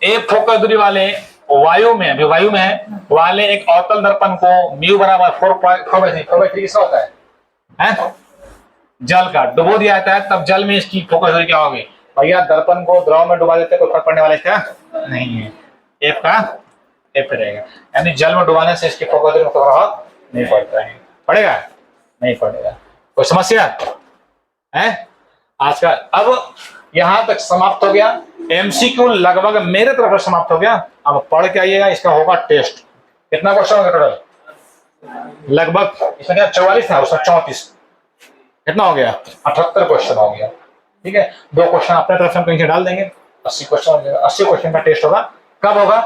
एक फोकस दूरी वाले वायु में, अभी वायु में है वाले एक अवतल दर्पण को म्यू बराबर 4/3 किसका होता है? जल का डुबो दिया जाता है, तब जल में इसकी फोकस दूरी क्या होगी भैया, दर्पण को द्रव में डुबा देते कोई फर्क पड़ने वाला इसका नहीं है, एफ का एफ पे रहेगा, यानी जल में डुबाने से इसकी फोकस दूरी में कोई प्रभाव नहीं पड़ता है, पड़ेगा नहीं पड़ेगा, कोई समस्या है आज का। अब यहां तक समाप्त हो गया, एमसीक्यू लगभग मेरे तरफ से समाप्त हो गया। अब पढ़ के आइएगा, इसका होगा टेस्ट, कितना क्वेश्चन होगा टोटल, लगभग इसमें क्या 44 है, उसमें 34, कितना हो गया 78 क्वेश्चन हो गया, ठीक है। 2 क्वेश्चन अपने तरफ से हम कहीं से डाल देंगे, 80 क्वेश्चन हो जाएगा। 80 क्वेश्चन का टेस्ट होगा, कब होगा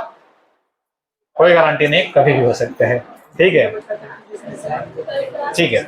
कोई गारंटी नहीं, कभी भी हो सकते हैं, ठीक है ठीक है।